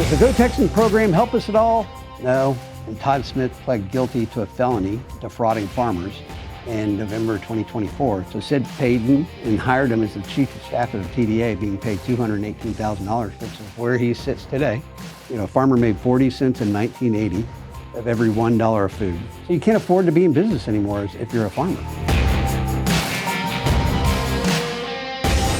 Does the Go Texan program help us at all? No. And Todd Smith pled guilty to a felony defrauding farmers in November 2024. So Sid paid him and hired him as the chief of staff of the TDA, being paid $218,000, which is where he sits today. You know, a farmer made 40 cents in 1980 of every $1 of food. So you can't afford to be in business anymore if you're a farmer.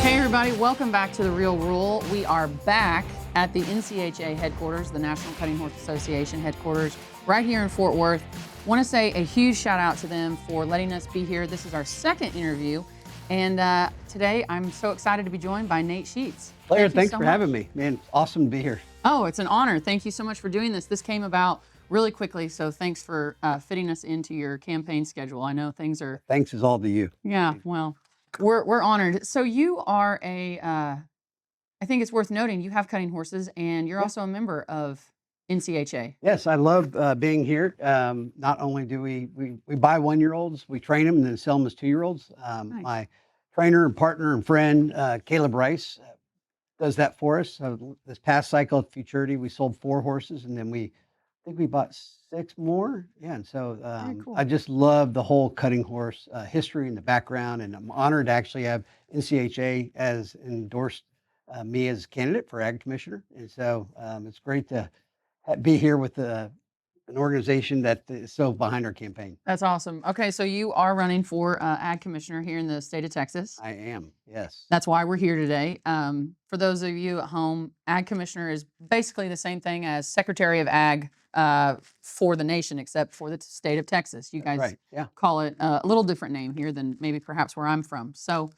Hey everybody, welcome back to The Real Rule. We are back at the NCHA headquarters, the National Cutting Horse Association headquarters, right here in Fort Worth. Want to say a huge shout out to them for letting us be here. This is our second interview, and today I'm so excited to be joined by Nate Sheets. Claire, thanks for having me. Man, awesome to be here. Oh, it's an honor. Thank you so much for doing this. This came about really quickly, so thanks for fitting us into your campaign schedule. I know things are... Thanks is all to you. Yeah, well, we're honored. So you are I think it's worth noting, you have cutting horses, and you're also a member of NCHA. Yes, I love being here. Not only do we buy 1-year-olds, we train them and then sell them as 2-year-olds. Nice. My trainer and partner and friend, Caleb Rice, does that for us. This past cycle at Futurity, we sold 4 horses, and then I think we bought 6 more. Yeah, and so cool. I just love the whole cutting horse history and the background, and I'm honored to actually have NCHA as endorsed me as candidate for Ag Commissioner. And so it's great to be here with an organization that is so behind our campaign. That's awesome. Okay, so you are running for Ag Commissioner here in the state of Texas. I am, yes. That's why we're here today. For those of you at home, Ag Commissioner is basically the same thing as Secretary of Ag for the nation, except for the state of Texas. You guys call it a little different name here than maybe perhaps where I'm from. So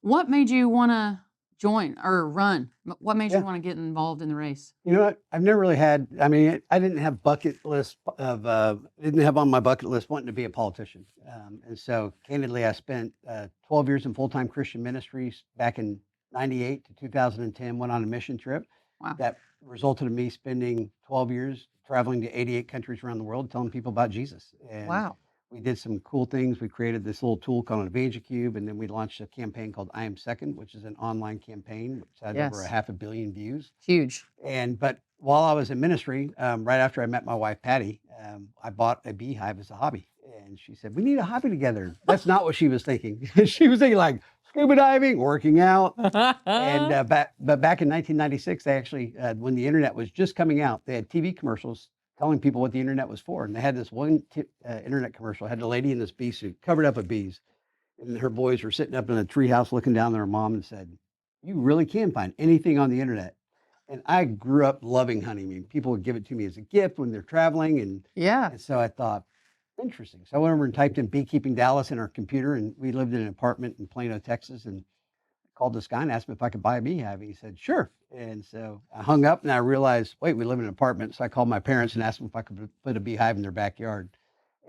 what made you want to join or run? What made you want to get involved in the race? You know what? I've never really had, I didn't have didn't have on my bucket list wanting to be a politician. And so candidly, I spent 12 years in full-time Christian ministries back in 98 to 2010, went on a mission trip. Wow. That resulted in me spending 12 years traveling to 88 countries around the world, telling people about Jesus. And wow. We did some cool things. We created this little tool called an Evangicube, and then we launched a campaign called I Am Second, which is an online campaign, which had over 500 million views. Huge. But while I was in ministry, right after I met my wife, Patty, I bought a beehive as a hobby. And she said, we need a hobby together. That's not what she was thinking. She was thinking like scuba diving, working out. And back in 1996, they actually, when the internet was just coming out, they had TV commercials telling people what the internet was for. And they had this one internet commercial. It had a lady in this bee suit covered up with bees. And her boys were sitting up in a treehouse looking down at their mom and said, you really can find anything on the internet. And I grew up loving honey. I mean, people would give it to me as a gift when they're traveling. And so I thought, interesting. So I went over and typed in Beekeeping Dallas in our computer, and we lived in an apartment in Plano, Texas, and called this guy and asked him if I could buy a beehive. He said, sure. And so I hung up and I realized, wait, we live in an apartment. So I called my parents and asked them if I could put a beehive in their backyard,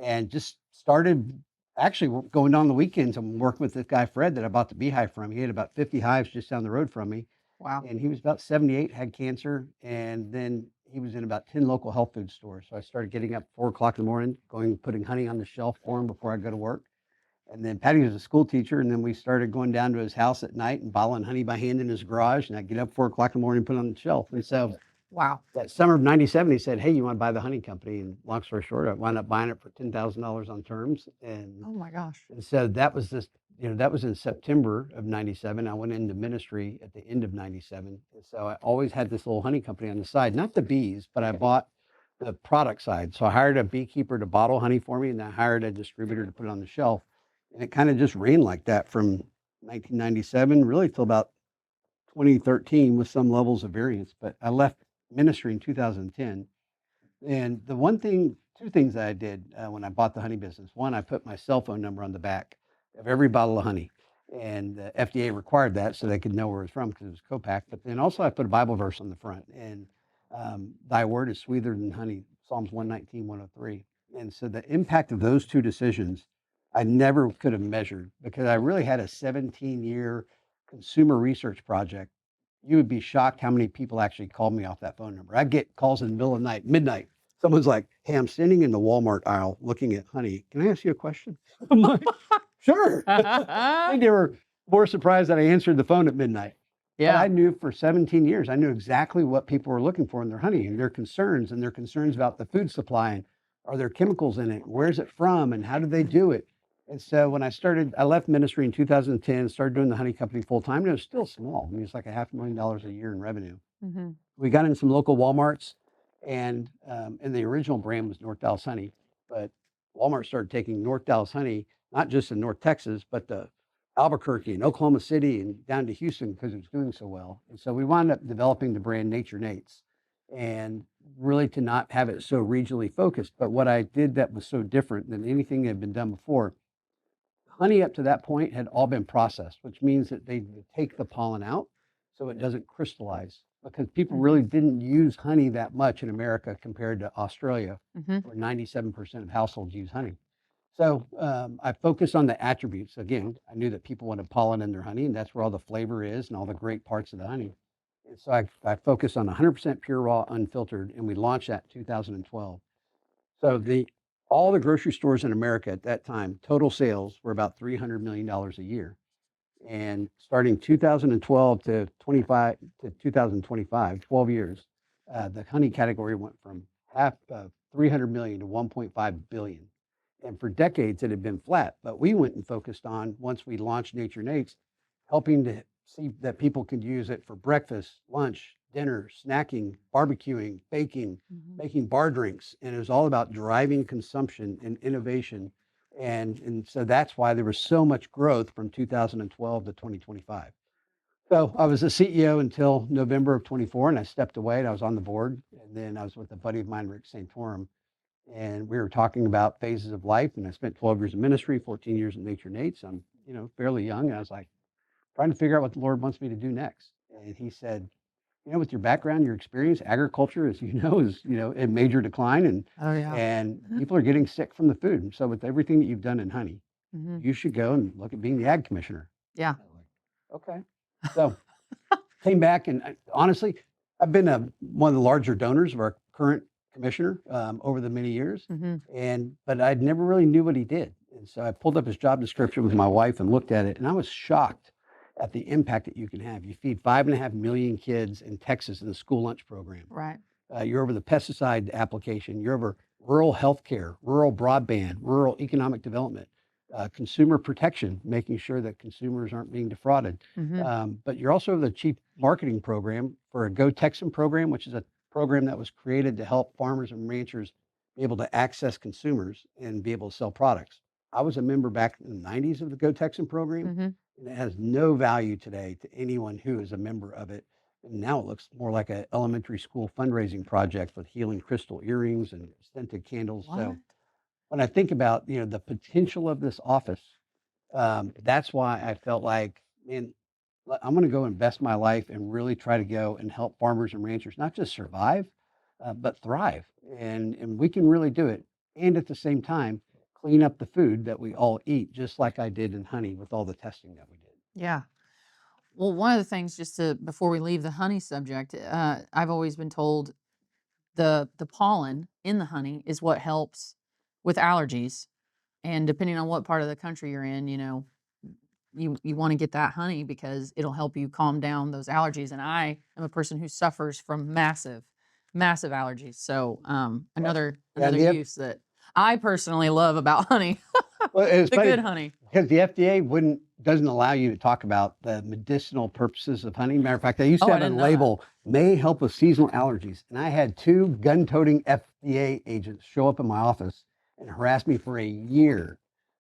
and just started actually going down the weekends and working with this guy, Fred, that I bought the beehive from. He had about 50 hives just down the road from me. Wow. And he was about 78, had cancer. And then he was in about 10 local health food stores. So I started getting up 4 o'clock in the morning, putting honey on the shelf for him before I go to work. And then Patty was a school teacher, and then we started going down to his house at night and bottling honey by hand in his garage. And I'd get up 4 o'clock in the morning and put it on the shelf. And so wow. That summer of 97, he said, hey, you want to buy the honey company? And long story short, I wound up buying it for $10,000 on terms. And oh my gosh. And so that was that was in September of 97. I went into ministry at the end of 97. And so I always had this little honey company on the side, not the bees, but I bought the product side. So I hired a beekeeper to bottle honey for me, and I hired a distributor to put it on the shelf. And it kind of just ran like that from 1997 really till about 2013 with some levels of variance. But I left ministry in 2010. And two things that I did when I bought the honey business. One, I put my cell phone number on the back of every bottle of honey. And the FDA required that so they could know where it was from because it was co-packed. But then also I put a Bible verse on the front. And thy word is sweeter than honey, Psalms 119, 103. And so the impact of those two decisions I never could have measured, because I really had a 17-year consumer research project. You would be shocked how many people actually called me off that phone number. I'd get calls in the middle of the night, midnight. Someone's like, hey, I'm standing in the Walmart aisle looking at honey. Can I ask you a question? I'm like, sure. I think they were more surprised that I answered the phone at midnight. But I Yeah. knew for 17 years, I knew exactly what people were looking for in their honey and their concerns about the food supply and are there chemicals in it? Where's it from? And how do they do it? And so when I left ministry in 2010, started doing the honey company full time, and it was still small. I mean, it's like a $500,000 a year in revenue. Mm-hmm. We got in some local Walmarts, and the original brand was North Dallas Honey, but Walmart started taking North Dallas Honey, not just in North Texas, but to Albuquerque and Oklahoma City and down to Houston because it was doing so well. And so we wound up developing the brand Nature Nates, and really to not have it so regionally focused. But what I did that was so different than anything that had been done before, honey up to that point had all been processed, which means that they would take the pollen out so it doesn't crystallize because people really didn't use honey that much in America compared to Australia, Mm-hmm. where 97% of households use honey. So I focused on the attributes. Again, I knew that people wanted pollen in their honey, and that's where all the flavor is and all the great parts of the honey. And so I focused on 100% pure raw, unfiltered, and we launched that in 2012. So all the grocery stores in America at that time, total sales were about $300 million a year. And starting 2012 to 25 to 2025, 12 years, the honey category went from 300 million to 1.5 billion. And for decades, it had been flat. But we went and focused on, once we launched Nature Nates, helping to see that people could use it for breakfast, lunch, dinner, snacking, barbecuing, baking, Mm-hmm. making bar drinks. And it was all about driving consumption and innovation. And so that's why there was so much growth from 2012 to 2025. So I was the CEO until November of 24, and I stepped away and I was on the board. And then I was with a buddy of mine, Rick Santorum, and we were talking about phases of life. And I spent 12 years in ministry, 14 years in Nature Nates. I'm, fairly young. And I was like trying to figure out what the Lord wants me to do next. And he said, with your background, your experience, agriculture, as is, in major decline, Oh yeah. and people are getting sick from the food. And so with everything that you've done in honey, Mm-hmm. you should go and look at being the ag commissioner. Yeah. I was like, okay. So came back, and honestly, I've been one of the larger donors of our current commissioner over the many years, Mm-hmm. but I never really knew what he did. And so I pulled up his job description with my wife and looked at it, and I was shocked at the impact that you can have. You feed 5.5 million kids in Texas in the school lunch program. Right. You're over the pesticide application. You're over rural healthcare, rural broadband, rural economic development, consumer protection, making sure that consumers aren't being defrauded. Mm-hmm. But you're also the chief marketing program for a Go Texan program, which is a program that was created to help farmers and ranchers be able to access consumers and be able to sell products. I was a member back in the 90s of the Go Texan program, Mm-hmm. and it has no value today to anyone who is a member of it. And now it looks more like an elementary school fundraising project with healing crystal earrings and scented candles. What? So when I think about, the potential of this office, that's why I felt like, man, I'm going to go invest my life and really try to go and help farmers and ranchers not just survive, but thrive. And we can really do it. And at the same time, clean up the food that we all eat, just like I did in honey with all the testing that we did. Yeah. Well, one of the things, before we leave the honey subject, I've always been told the pollen in the honey is what helps with allergies, and depending on what part of the country you're in, you want to get that honey because it'll help you calm down those allergies. And I am a person who suffers from massive allergies. So another Yeah, use that I personally love about honey, well, it's the funny good honey. because the FDA doesn't allow you to talk about the medicinal purposes of honey. Matter of fact, they used to Oh, I have a didn't know that. label, may help with seasonal allergies. And I had 2 gun-toting FDA agents show up in my office and harass me for a year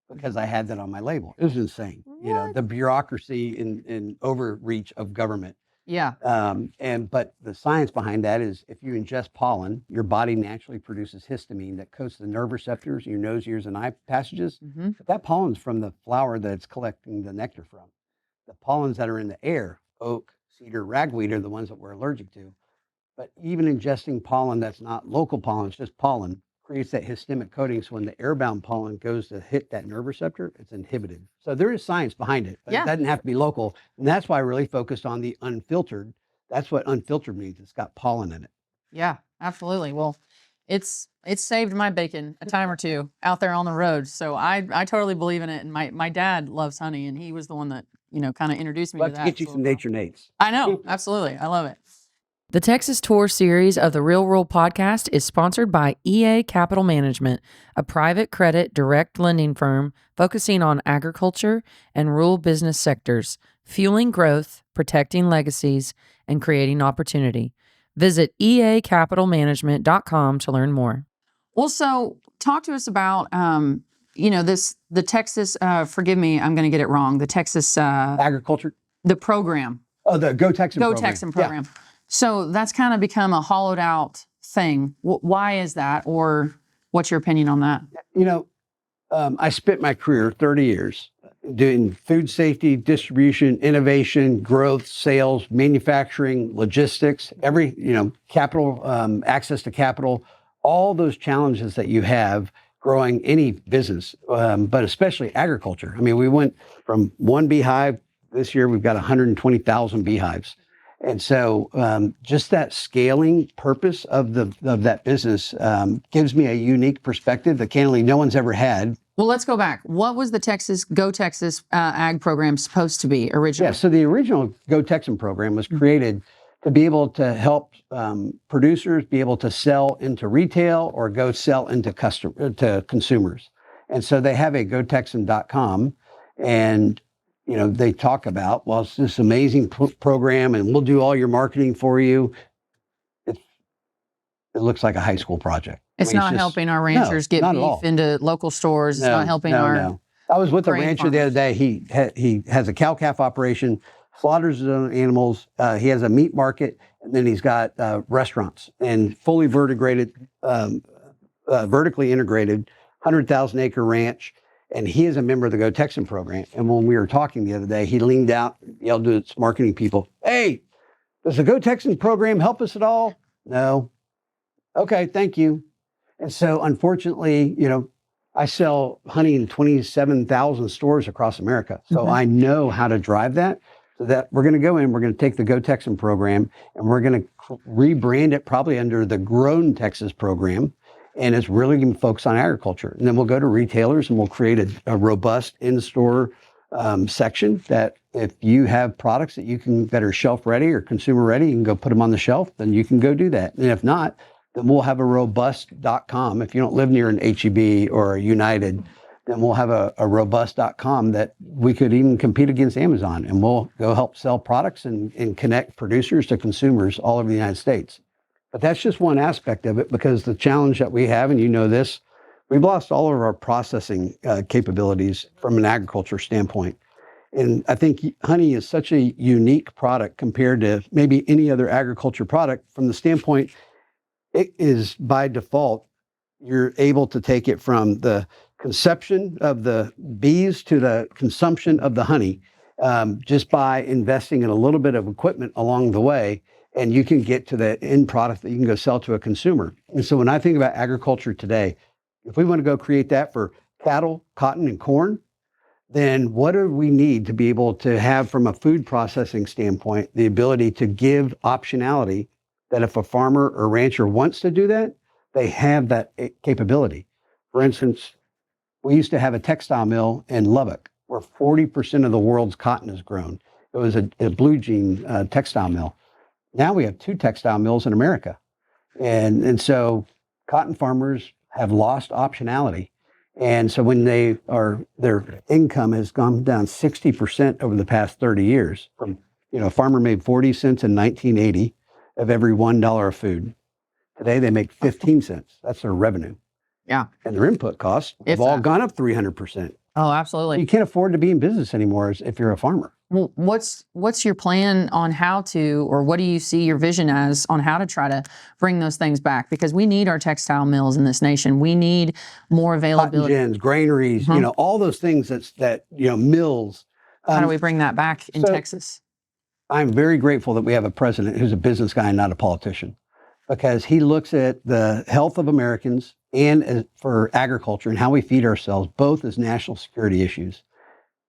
because I had that on my label. It was insane. What? The bureaucracy and overreach of government. Yeah. But the science behind that is if you ingest pollen, your body naturally produces histamine that coats the nerve receptors in your nose, ears, and eye passages. Mm-hmm. But that pollen's from the flower that it's collecting the nectar from. The pollens that are in the air, oak, cedar, ragweed, are the ones that we're allergic to. But even ingesting pollen that's not local pollen, it's just pollen, creates that histamic coating. So when the airbound pollen goes to hit that nerve receptor, it's inhibited. So there is science behind it, but Yeah. it doesn't have to be local. And that's why I really focused on the unfiltered. That's what unfiltered means. It's got pollen in it. Yeah, absolutely. Well, it's saved my bacon a time or two out there on the road. So I totally believe in it. And my dad loves honey, and he was the one that kind of introduce me I'd to like that. to get you So some nature nates. I know, absolutely. I love it. The Texas Tour series of the Real World podcast is sponsored by EA Capital Management, a private credit direct lending firm focusing on agriculture and rural business sectors, fueling growth, protecting legacies, and creating opportunity. Visit eacapitalmanagement.com to learn more. Well, so talk to us about, the Texas, forgive me, I'm going to get it wrong, the Texas, Agriculture. the program. Oh, the Go Texan Go program. Texan program. Yeah. So that's kind of become a hollowed out thing. Why is that? Or what's your opinion on that? I spent my career, 30 years, doing food safety, distribution, innovation, growth, sales, manufacturing, logistics, capital, access to capital, all those challenges that you have growing any business, but especially agriculture. I mean, we went from one beehive. This year, we've got 120,000 beehives. And so just that scaling purpose of that business gives me a unique perspective that candidly no one's ever had. Well, let's go back. What was the Go Texas Ag program supposed to be originally? Yeah, so the original Go Texan program was created to be able to help producers be able to sell into retail or go sell into consumers. And so they have a gotexan.com, and they talk about, well, it's this amazing program and we'll do all your marketing for you. It looks like a high school project. It's not helping our ranchers get beef into local stores. It's not helping our. I was with a rancher the other day. He has a cow-calf operation, slaughters his own animals. He has a meat market, and then he's got restaurants and fully vertically integrated, 100,000-acre ranch. And he is a member of the Go Texan program. And when we were talking the other day, he leaned out, yelled to its marketing people, "Hey, does the Go Texan program help us at all?" "No." "Okay, thank you." And so unfortunately, I sell honey in 27,000 stores across America. So I know how to drive that. So that we're going to go in, we're going to take the Go Texan program, and we're going to rebrand it probably under the Grown Texas program. And it's really going to focus on agriculture. And then we'll go to retailers and we'll create a robust in-store section that if you have products that are shelf ready or consumer ready, you can go put them on the shelf, then you can go do that. And if not, then we'll have a robust.com. If you don't live near an HEB or a United, then we'll have a robust.com that we could even compete against Amazon, and we'll go help sell products and connect producers to consumers all over the United States. But that's just one aspect of it, because the challenge that we have, and this, we've lost all of our processing capabilities from an agriculture standpoint. And I think honey is such a unique product compared to maybe any other agriculture product from the standpoint, it is by default, you're able to take it from the conception of the bees to the consumption of the honey just by investing in a little bit of equipment along the way. And you can get to the end product that you can go sell to a consumer. And so when I think about agriculture today, if we want to go create that for cattle, cotton, and corn, then what do we need to be able to have from a food processing standpoint, the ability to give optionality that if a farmer or rancher wants to do that, they have that capability. For instance, we used to have a textile mill in Lubbock where 40% of the world's cotton is grown. It was a blue jean textile mill. Now we have 2 textile mills in America. And so cotton farmers have lost optionality. And so when their income has gone down 60% over the past 30 years, from, a farmer made 40 cents in 1980 of every $1 of food. Today they make 15 cents. That's their revenue. Yeah. And their input costs have all gone up 300%. Oh, absolutely. You can't afford to be in business anymore if you're a farmer. Well, what's your plan on how to, or what do you see your vision as on how to try to bring those things back? Because we need our textile mills in this nation. We need more availability. Cotton gins, granaries, all those things that mills. How do we bring that back in Texas? I'm very grateful that we have a president who's a business guy and not a politician, because he looks at the health of Americans and for agriculture and how we feed ourselves, both as national security issues.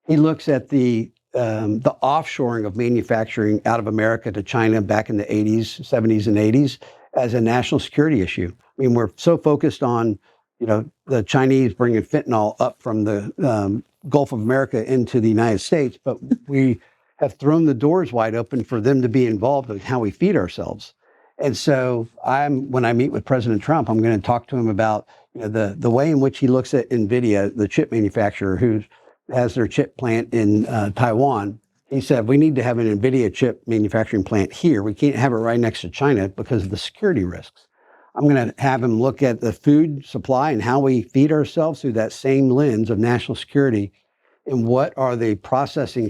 He looks at the offshoring of manufacturing out of America to China back in the 80s, 70s, and 80s as a national security issue. I mean, we're so focused on, the Chinese bringing fentanyl up from the Gulf of America into the United States, but we have thrown the doors wide open for them to be involved in how we feed ourselves. And so when I meet with President Trump, I'm going to talk to him about the way in which he looks at NVIDIA, the chip manufacturer who has their chip plant in Taiwan. He said, we need to have an NVIDIA chip manufacturing plant here. We can't have it right next to China because of the security risks. I'm going to have him look at the food supply and how we feed ourselves through that same lens of national security, and what are the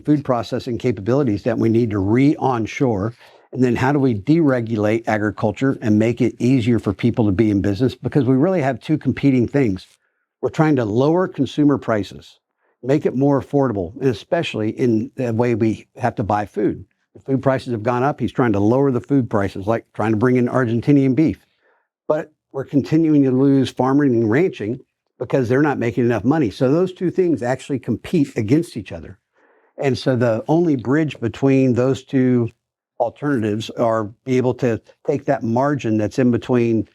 food processing capabilities that we need to re-onshore, and then how do we deregulate agriculture and make it easier for people to be in business, because we really have two competing things. We're trying to lower consumer prices, make it more affordable, and especially in the way we have to buy food. The food prices have gone up. He's trying to lower the food prices, like trying to bring in Argentinian beef. But we're continuing to lose farming and ranching because they're not making enough money. So those two things actually compete against each other. And so the only bridge between those two alternatives are be able to take that margin that's in between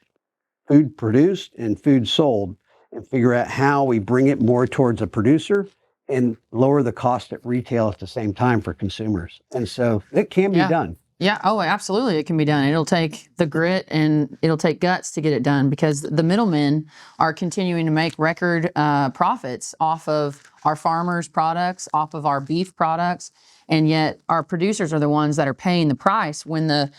food produced and food sold and figure out how we bring it more towards a producer and lower the cost at retail at the same time for consumers. And so it can be done. Yeah. Oh, absolutely. It can be done. It'll take the grit and it'll take guts to get it done, because the middlemen are continuing to make record profits off of our farmers' products, off of our beef products. And yet our producers are the ones that are paying the price when the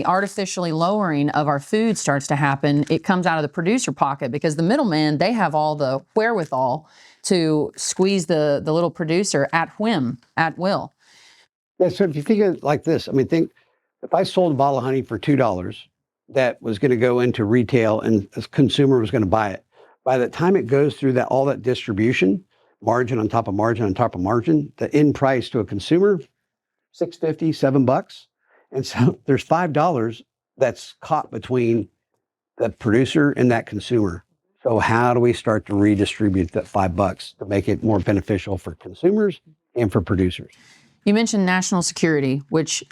artificially lowering of our food starts to happen. It comes out of the producer pocket, because the middlemen, they have all the wherewithal to squeeze the little producer at whim, at will. Yeah, so if you think of it like this, I mean, think if I sold a bottle of honey for $2 that was going to go into retail and a consumer was going to buy it, by the time it goes through all that distribution, margin on top of margin on top of margin, the end price to a consumer, $6.50, $7. And so there's $5 that's caught between the producer and that consumer. So how do we start to redistribute that $5 to make it more beneficial for consumers and for producers? You mentioned national security, which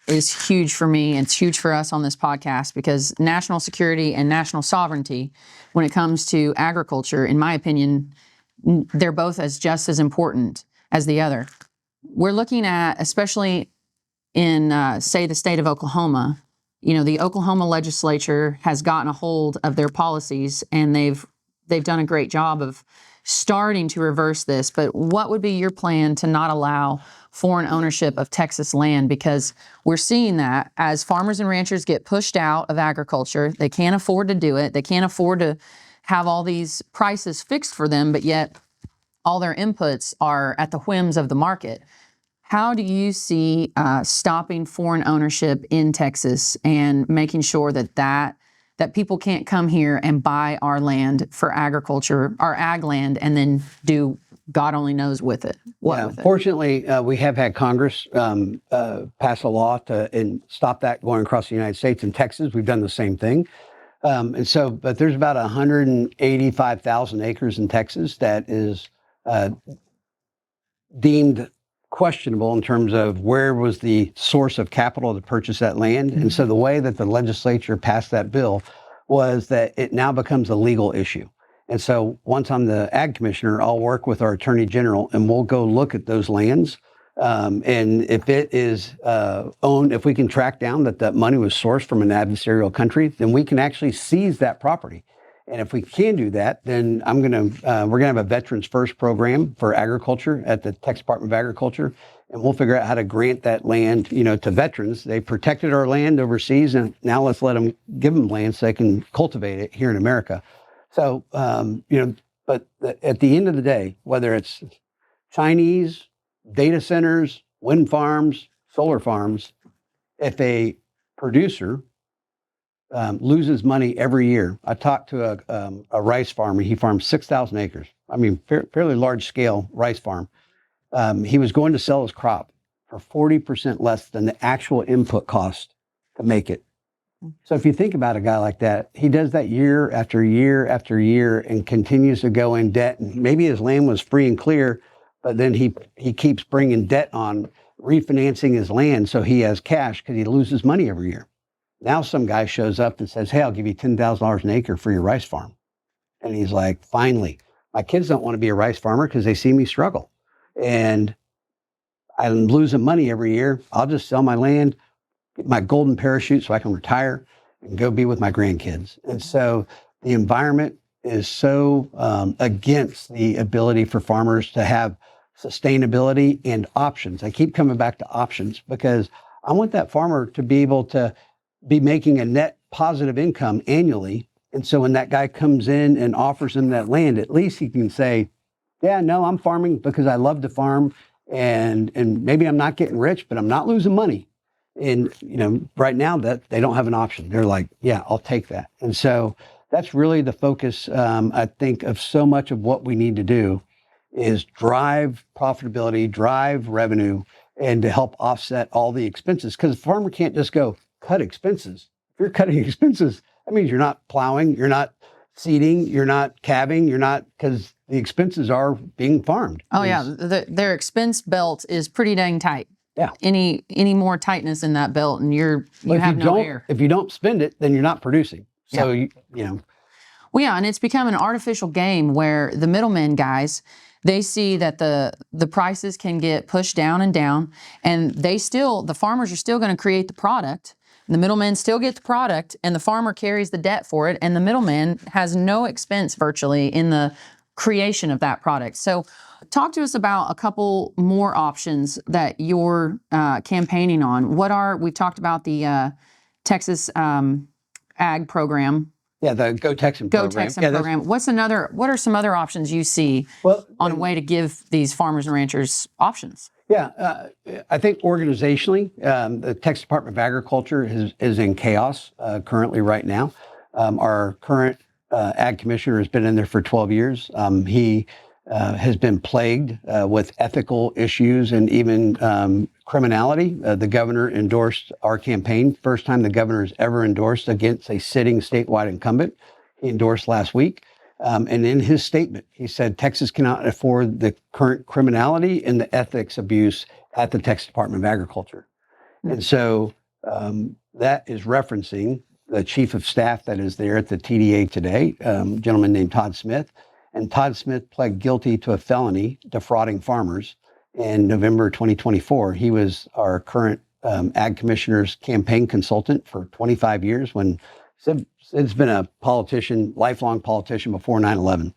is huge for me. It's huge for us on this podcast, because national security and national sovereignty, when it comes to agriculture, in my opinion, they're both just as important as the other. We're looking at, especially in, say, the state of Oklahoma, the Oklahoma legislature has gotten a hold of their policies, and they've done a great job of starting to reverse this. But what would be your plan to not allow foreign ownership of Texas land? Because we're seeing that as farmers and ranchers get pushed out of agriculture, they can't afford to do it. They can't afford to have all these prices fixed for them, but yet all their inputs are at the whims of the market. How do you see stopping foreign ownership in Texas and making sure that people can't come here and buy our land for agriculture, our ag land, and then do God only knows with it? Fortunately, we have had Congress pass a law to stop that going across the United States. In Texas, we've done the same thing. But there's about 185,000 acres in Texas that is deemed questionable in terms of where was the source of capital to purchase that land. And so the way that the legislature passed that bill was that it now becomes a legal issue. And so once I'm the ag commissioner, I'll work with our attorney general and we'll go look at those lands. And if it is owned, if we can track down that money was sourced from an adversarial country, then we can actually seize that property. And if we can do that, then we're going to have a Veterans First program for agriculture at the Texas Department of Agriculture, and we'll figure out how to grant that land, to veterans. They protected our land overseas, and now let's give them land so they can cultivate it here in America. So, but at the end of the day, whether it's Chinese data centers, wind farms, solar farms, if a producer loses money every year. I talked to a rice farmer. He farms 6,000 acres. I mean, fairly large scale rice farm. He was going to sell his crop for 40% less than the actual input cost to make it. So if you think about a guy like that, he does that year after year after year and continues to go in debt. And maybe his land was free and clear, but then he keeps bringing debt on, refinancing his land so he has cash because he loses money every year. Now some guy shows up and says, hey, I'll give you $10,000 an acre for your rice farm. And he's like, finally, my kids don't want to be a rice farmer because they see me struggle. And I'm losing money every year. I'll just sell my land, get my golden parachute so I can retire and go be with my grandkids. And so the environment is so against the ability for farmers to have sustainability and options. I keep coming back to options because I want that farmer to be able to be making a net positive income annually. And so when that guy comes in and offers him that land, at least he can say, yeah, no, I'm farming because I love to farm, and maybe I'm not getting rich, but I'm not losing money. And right now that they don't have an option. They're like, yeah, I'll take that. And so that's really the focus, I think, of so much of what we need to do is drive profitability, drive revenue, and to help offset all the expenses. Because the farmer can't just go cut expenses. If you're cutting expenses, that means you're not plowing, you're not seeding, you're not calving, you're not, because the expenses are being farmed. Oh yeah, their expense belt is pretty dang tight. Yeah. Any more tightness in that belt, and you have no air. If you don't spend it, then you're not producing. So you know. Well, yeah, and it's become an artificial game where the middlemen guys, they see that the prices can get pushed down and down, and the farmers are still going to create the product. The middleman still get the product, and the farmer carries the debt for it, and the middleman has no expense virtually in the creation of that product. So talk to us about a couple more options that you're campaigning on. We've talked about the Texas Ag program. Yeah, the Go Texan program. Go Texan program. What are some other options you see on a way to give these farmers and ranchers options? Yeah, I think organizationally, the Texas Department of Agriculture is in chaos currently right now. Our current ag commissioner has been in there for 12 years. He has been plagued with ethical issues and even criminality. The governor endorsed our campaign. First time the governor has ever endorsed against a sitting statewide incumbent. He endorsed last week. And in his statement, he said Texas cannot afford the current criminality and the ethics abuse at the Texas Department of Agriculture. And so that is referencing the chief of staff that is there at the TDA today, a gentleman named Todd Smith. And Todd Smith pled guilty to a felony defrauding farmers in November 2024. He was our current ag commissioner's campaign consultant for 25 years when Sid's been a politician, lifelong politician before 9/11.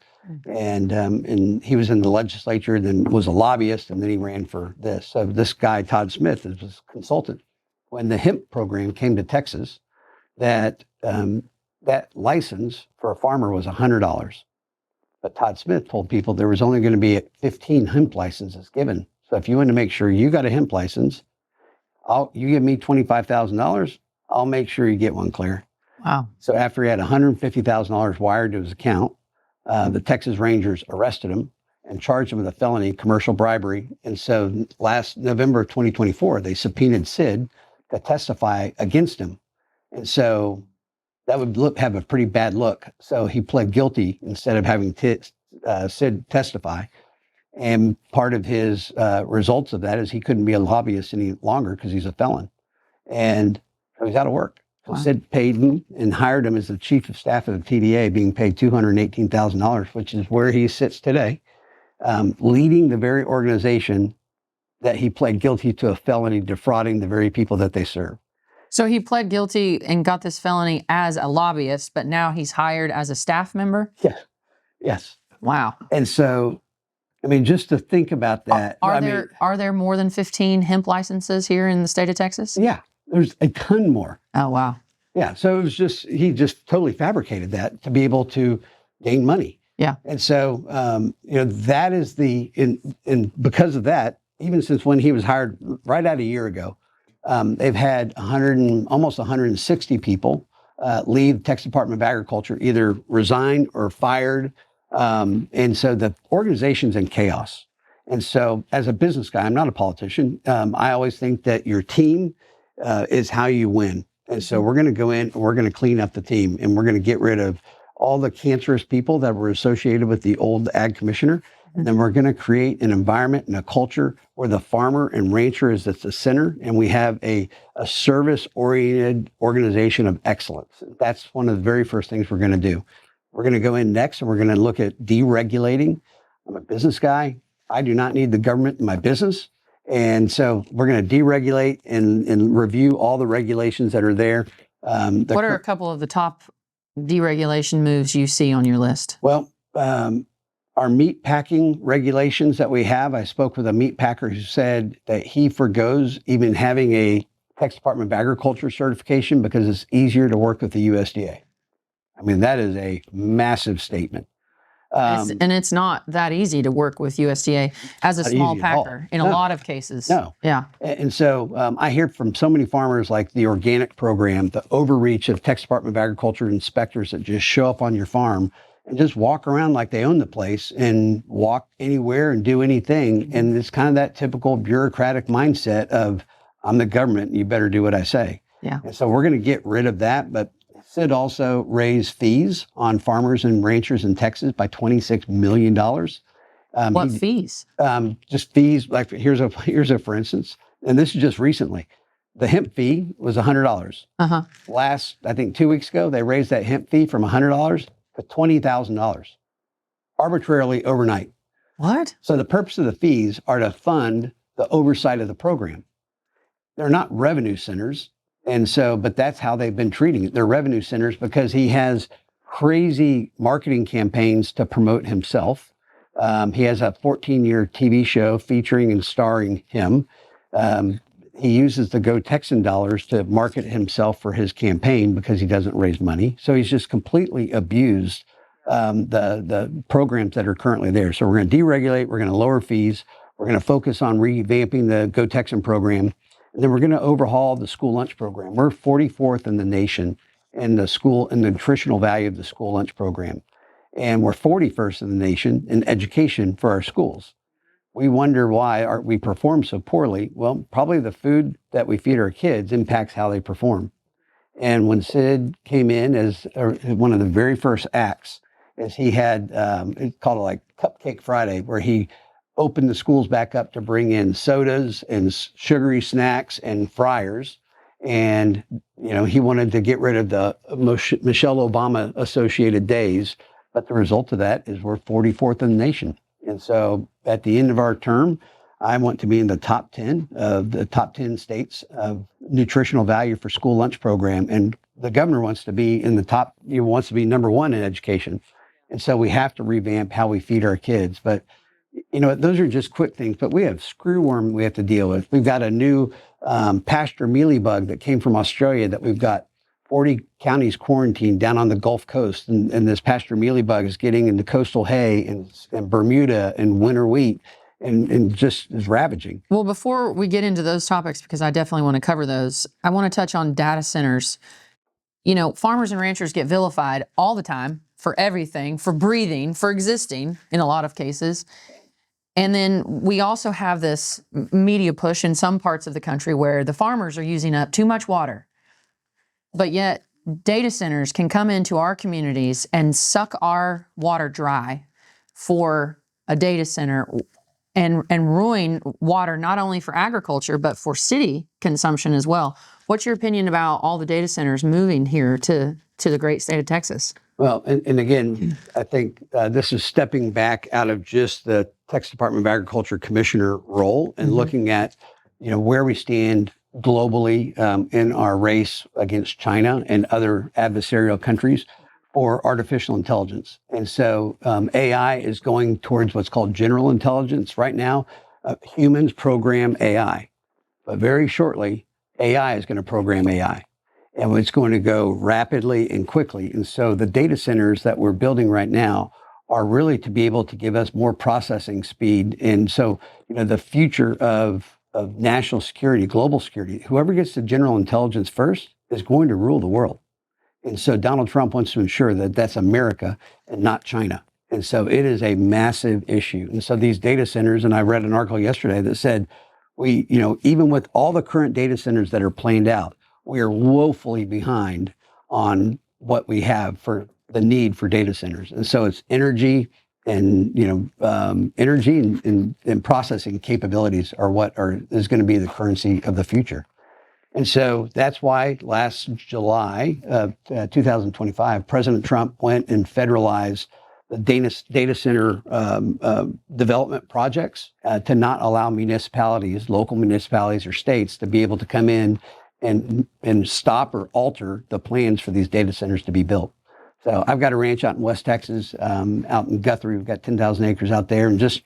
And he was in the legislature, then was a lobbyist, and then he ran for this. So this guy, Todd Smith, is his consultant. When the hemp program came to Texas, that license for a farmer was $100. But Todd Smith told people there was only going to be 15 hemp licenses given. So if you want to make sure you got a hemp license, you give me $25,000, I'll make sure you get one, Claire. Wow. So after he had $150,000 wired to his account, the Texas Rangers arrested him and charged him with a felony, commercial bribery. And so last November of 2024, they subpoenaed Sid to testify against him. And so that would have a pretty bad look. So he pled guilty instead of having Sid testify. And part of his results of that is he couldn't be a lobbyist any longer because he's a felon. And so he's out of work. So Sid paid him and hired him as the chief of staff of the TDA, being paid $218,000, which is where he sits today, leading the very organization that he pled guilty to a felony, defrauding the very people that they serve. So he pled guilty and got this felony as a lobbyist, but now he's hired as a staff member? Yes. Yes. Wow. And so, I mean, just to think about that. Are there more than 15 hemp licenses here in the state of Texas? Yeah, there's a ton more. Oh, wow. Yeah, so it was he just totally fabricated that to be able to gain money. Yeah. And so, that is and because of that, even since when he was hired right out a year ago, they've had almost 160 people leave Texas Department of Agriculture, either resign or fired. And so the organization's in chaos. And so as a business guy, I'm not a politician. I always think that your team is how you win. And so we're going to go in and we're going to clean up the team, and we're going to get rid of all the cancerous people that were associated with the old ag commissioner. And then we're going to create an environment and a culture where the farmer and rancher is at the center, and we have a service-oriented organization of excellence. That's one of the very first things we're going to do. We're going to go in next and we're going to look at deregulating. I'm a business guy. I do not need the government in my business. And so we're going to deregulate and review all the regulations that are there. What are a couple of the top deregulation moves you see on your list? Well, our meat packing regulations that we have, I spoke with a meat packer who said that he forgoes even having a Texas Department of Agriculture certification because it's easier to work with the USDA. I mean, that is a massive statement. And it's not that easy to work with USDA as a small packer in a lot of cases. No. Yeah. And so I hear from so many farmers like the organic program, the overreach of Texas Department of Agriculture inspectors that just show up on your farm and just walk around like they own the place and walk anywhere and do anything. And it's kind of that typical bureaucratic mindset of, I'm the government, you better do what I say. Yeah. And so we're going to get rid of that. But Sid also raised fees on farmers and ranchers in Texas by $26 million. What fees? Just fees. Like here's a for instance, and this is just recently. The hemp fee was $100. Last, I think 2 weeks ago, they raised that hemp fee from $100 to $20,000 arbitrarily overnight. What? So the purpose of the fees are to fund the oversight of the program. They're not revenue centers. And so, but that's how they've been treating it. They're revenue centers because he has crazy marketing campaigns to promote himself. He has a 14-year TV show featuring and starring him. He uses the Go Texan dollars to market himself for his campaign because he doesn't raise money. So he's just completely abused the programs that are currently there. So we're going to deregulate. We're going to lower fees. We're going to focus on revamping the Go Texan program. And then we're going to overhaul the school lunch program. We're 44th in the nation in the school and the nutritional value of the school lunch program. And we're 41st in the nation in education for our schools. We wonder why we perform so poorly. Well, probably the food that we feed our kids impacts how they perform. And when Sid came in as one of the very first acts, is he had, it's called like Cupcake Friday, where he opened the schools back up to bring in sodas and sugary snacks and fryers. And, you know, he wanted to get rid of the Michelle Obama associated days. But the result of that is we're 44th in the nation. And so at the end of our term, I want to be in the top 10 of the top 10 states of nutritional value for school lunch program. And the governor wants to be in the top, he wants to be number one in education. And so we have to revamp how we feed our kids. But you know, those are just quick things, but we have screwworm we have to deal with. We've got a new Pasture mealybug that came from Australia that we've got 40 counties quarantined down on the Gulf Coast. And this Pasture mealybug is getting into coastal hay and Bermuda and winter wheat and just is ravaging. Well, before we get into those topics, because I definitely want to cover those, I want to touch on data centers. You know, farmers and ranchers get vilified all the time for everything, for breathing, for existing in a lot of cases. And then we also have this media push in some parts of the country where the farmers are using up too much water. But yet data centers can come into our communities and suck our water dry for a data center and ruin water, not only for agriculture, but for city consumption as well. What's your opinion about all the data centers moving here to the great state of Texas? Well, and again, I think this is stepping back out of just the Texas Department of Agriculture commissioner role and looking at, you know, where we stand globally in our race against China and other adversarial countries for artificial intelligence. And so AI is going towards what's called general intelligence right now. Humans program AI, but very shortly, AI is going to program AI. And it's going to go rapidly and quickly. And so the data centers that we're building right now are really to be able to give us more processing speed. And so, you know, the future of national security, global security, whoever gets to general intelligence first is going to rule the world. And so Donald Trump wants to ensure that that's America and not China. And so it is a massive issue. And so these data centers, and I read an article yesterday that said, we, you know, even with all the current data centers that are planned out, we are woefully behind on what we have for the need for data centers. And so it's energy and, you know, energy and processing capabilities are what is going to be the currency of the future. And so that's why last July of 2025, President Trump went and federalized the data center development projects to not allow municipalities, local municipalities or states to be able to come in and stop or alter the plans for these data centers to be built. So I've got a ranch out in West Texas, out in Guthrie. We've got 10,000 acres out there, and just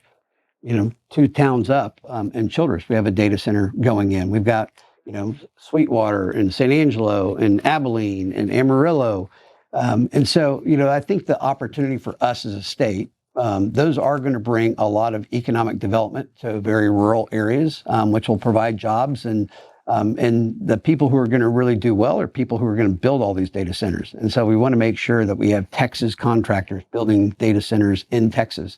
2 towns up in Childress, we have a data center going in. We've got Sweetwater and San Angelo and Abilene and Amarillo. And so, I think the opportunity for us as a state, those are going to bring a lot of economic development to very rural areas, which will provide jobs. And the people who are going to really do well are people who are going to build all these data centers. And so we want to make sure that we have Texas contractors building data centers in Texas.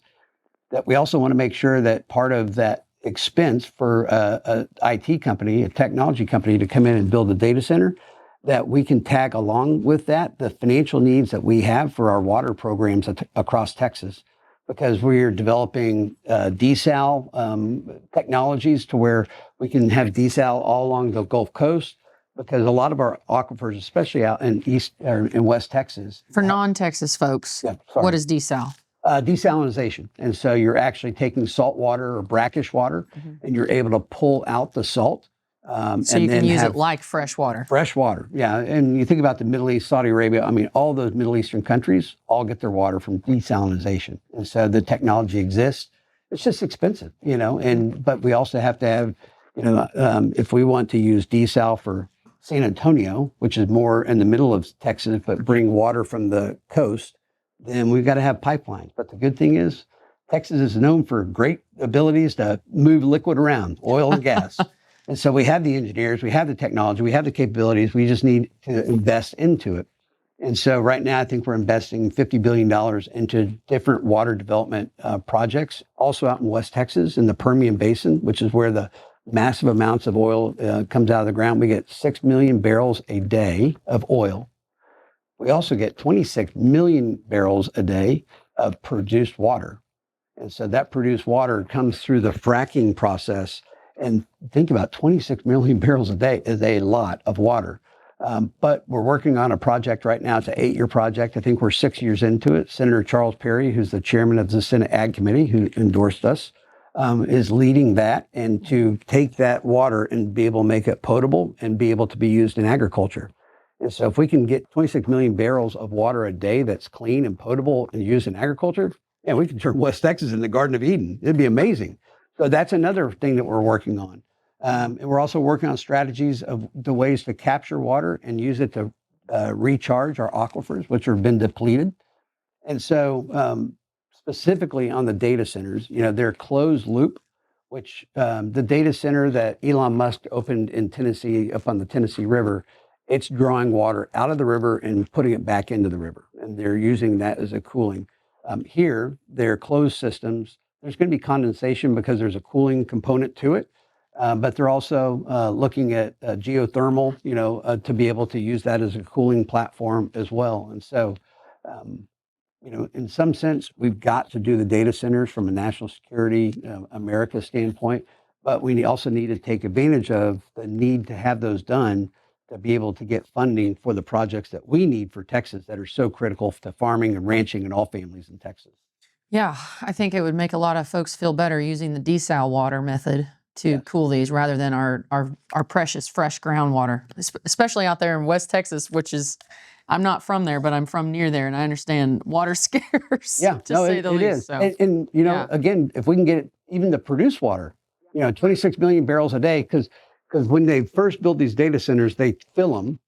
That we also want to make sure that part of that expense for a IT company, a technology company to come in and build a data center, that we can tag along with that the financial needs that we have for our water programs across Texas, because we're developing desal technologies to where we can have desal all along the Gulf Coast, because a lot of our aquifers, especially out in East or in West Texas. For non-Texas folks, what is desal? Desalination. And so you're actually taking salt water or brackish water, and you're able to pull out the salt. So you can use it like fresh water. Fresh water, yeah. And you think about the Middle East, Saudi Arabia, all those Middle Eastern countries all get their water from desalination. And so the technology exists. It's just expensive, but we also have to have, if we want to use desal for San Antonio, which is more in the middle of Texas, but bring water from the coast, then we've got to have pipelines. But the good thing is, Texas is known for great abilities to move liquid around, oil and gas. And so we have the engineers, we have the technology, we have the capabilities. We just need to invest into it. And so right now, I think we're investing $50 billion into different water development projects, also out in West Texas in the Permian Basin, which is where the massive amounts of oil comes out of the ground. We get 6 million barrels a day of oil. We also get 26 million barrels a day of produced water. And so that produced water comes through the fracking process. And think about 26 million barrels a day is a lot of water. But we're working on a project right now. It's an 8-year project. I think we're 6 years into it. Senator Charles Perry, who's the chairman of the Senate Ag Committee, who endorsed us, is leading that, and to take that water and be able to make it potable and be able to be used in agriculture. And so if we can get 26 million barrels of water a day that's clean and potable and used in agriculture, we can turn West Texas into the Garden of Eden. It'd be amazing. So that's another thing that we're working on. And we're also working on strategies of the ways to capture water and use it to recharge our aquifers, which have been depleted. And so specifically on the data centers, they're closed loop, which the data center that Elon Musk opened in Tennessee up on the Tennessee River, it's drawing water out of the river and putting it back into the river. And they're using that as a cooling. Here, they're closed systems. There's going to be condensation because there's a cooling component to it. But they're also looking at geothermal, to be able to use that as a cooling platform as well. And so, in some sense, we've got to do the data centers from a national security, America standpoint, but we also need to take advantage of the need to have those done to be able to get funding for the projects that we need for Texas that are so critical to farming and ranching and all families in Texas. Yeah, I think it would make a lot of folks feel better using the desal water method to cool these rather than our precious fresh groundwater, especially out there in West Texas, which is, I'm not from there, but I'm from near there, and I understand water's scarce, to say the least. It is. So, and again, if we can get it, even to produce water, 26 million barrels a day, because when they first build these data centers, they fill them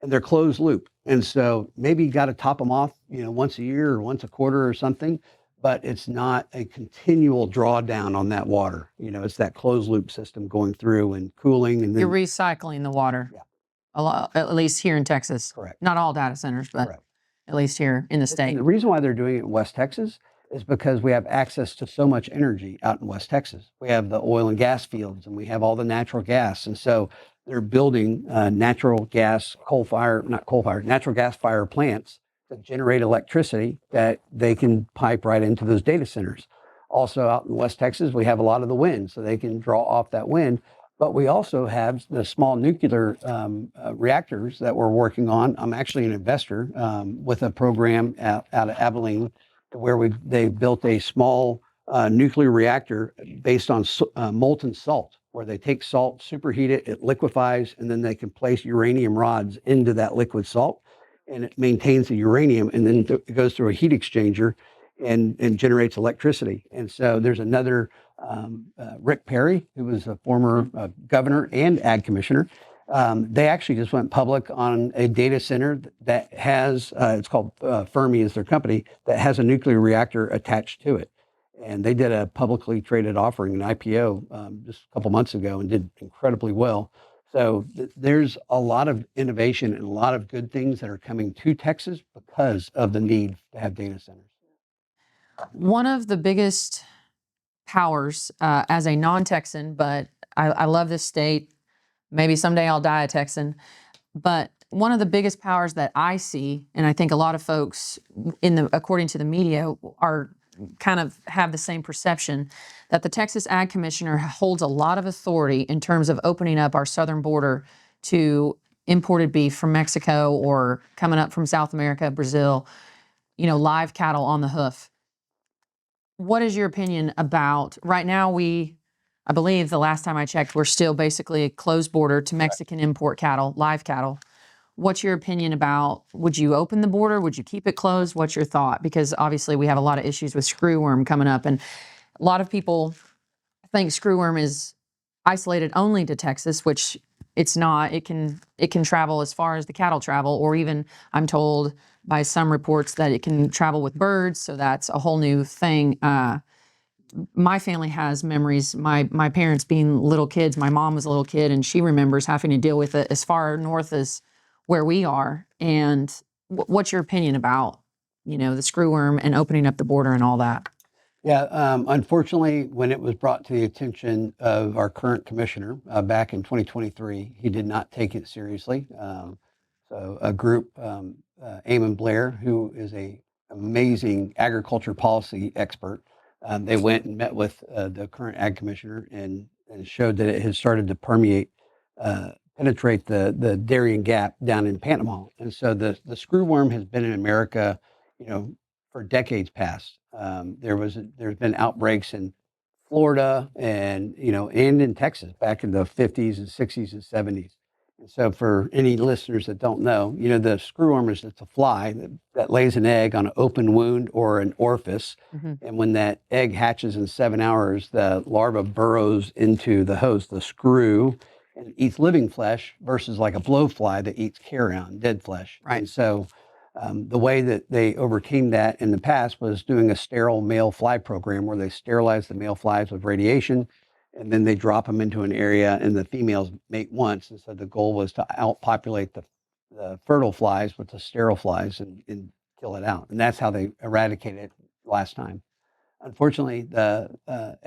and they're closed loop. And so maybe you got to top them off, once a year or once a quarter or something, but it's not a continual drawdown on that water. It's that closed loop system going through and cooling. And then you're recycling the water. Yeah. A lot, at least here in Texas. Correct. Not all data centers, but Correct. At least here in the state. And the reason why they're doing it in West Texas is because we have access to so much energy out in West Texas. We have the oil and gas fields, and we have all the natural gas. And so they're building natural gas fire plants that generate electricity that they can pipe right into those data centers. Also out in West Texas, we have a lot of the wind, so they can draw off that wind. But we also have the small nuclear reactors that we're working on. I'm actually an investor with a program out of Abilene where they built a small nuclear reactor based on molten salt, where they take salt, superheat it, it liquefies, and then they can place uranium rods into that liquid salt, and it maintains the uranium, and then it goes through a heat exchanger and generates electricity. And so there's another Rick Perry, who was a former governor and ag commissioner. They actually just went public on a data center that has, it's called Fermi is their company, that has a nuclear reactor attached to it. And they did a publicly traded offering, an IPO, just a couple months ago and did incredibly well. So there's a lot of innovation and a lot of good things that are coming to Texas because of the need to have data centers. One of the biggest powers as a non-Texan, but I love this state. Maybe someday I'll die a Texan. But one of the biggest powers that I see, and I think a lot of folks according to the media are kind of have the same perception, that the Texas Ag Commissioner holds a lot of authority in terms of opening up our southern border to imported beef from Mexico or coming up from South America, Brazil, live cattle on the hoof. What is your opinion about right now? I believe the last time I checked, we're still basically a closed border to Mexican import cattle, live cattle. What's your opinion about, would you open the border? Would you keep it closed? What's your thought? Because obviously we have a lot of issues with screwworm coming up, and a lot of people think screwworm is isolated only to Texas, which it's not. It can travel as far as the cattle travel, or even I'm told by some reports that it can travel with birds. So that's a whole new thing. My family has memories. My parents being little kids. My mom was a little kid, and she remembers having to deal with it as far north as where we are. And what's your opinion about, the screwworm and opening up the border and all that? Yeah, unfortunately, when it was brought to the attention of our current commissioner back in 2023, he did not take it seriously. So a group, Eamon Blair, who is an amazing agriculture policy expert, they went and met with the current ag commissioner and showed that it has started to penetrate the Darien Gap down in Panama. And so the screwworm has been in America, for decades past. There's been outbreaks in Florida and in Texas back in the 50s and 60s and 70s. And so for any listeners that don't know, the screwworm is it's a fly that lays an egg on an open wound or an orifice. Mm-hmm. And when that egg hatches in 7 hours, the larva burrows into the host, the screw, and eats living flesh versus like a blowfly that eats carrion, dead flesh. Right. And so the way that they overcame that in the past was doing a sterile male fly program where they sterilize the male flies with radiation, and then they drop them into an area and the females mate once. And so the goal was to outpopulate the fertile flies with the sterile flies and kill it out. And that's how they eradicated it last time. Unfortunately, the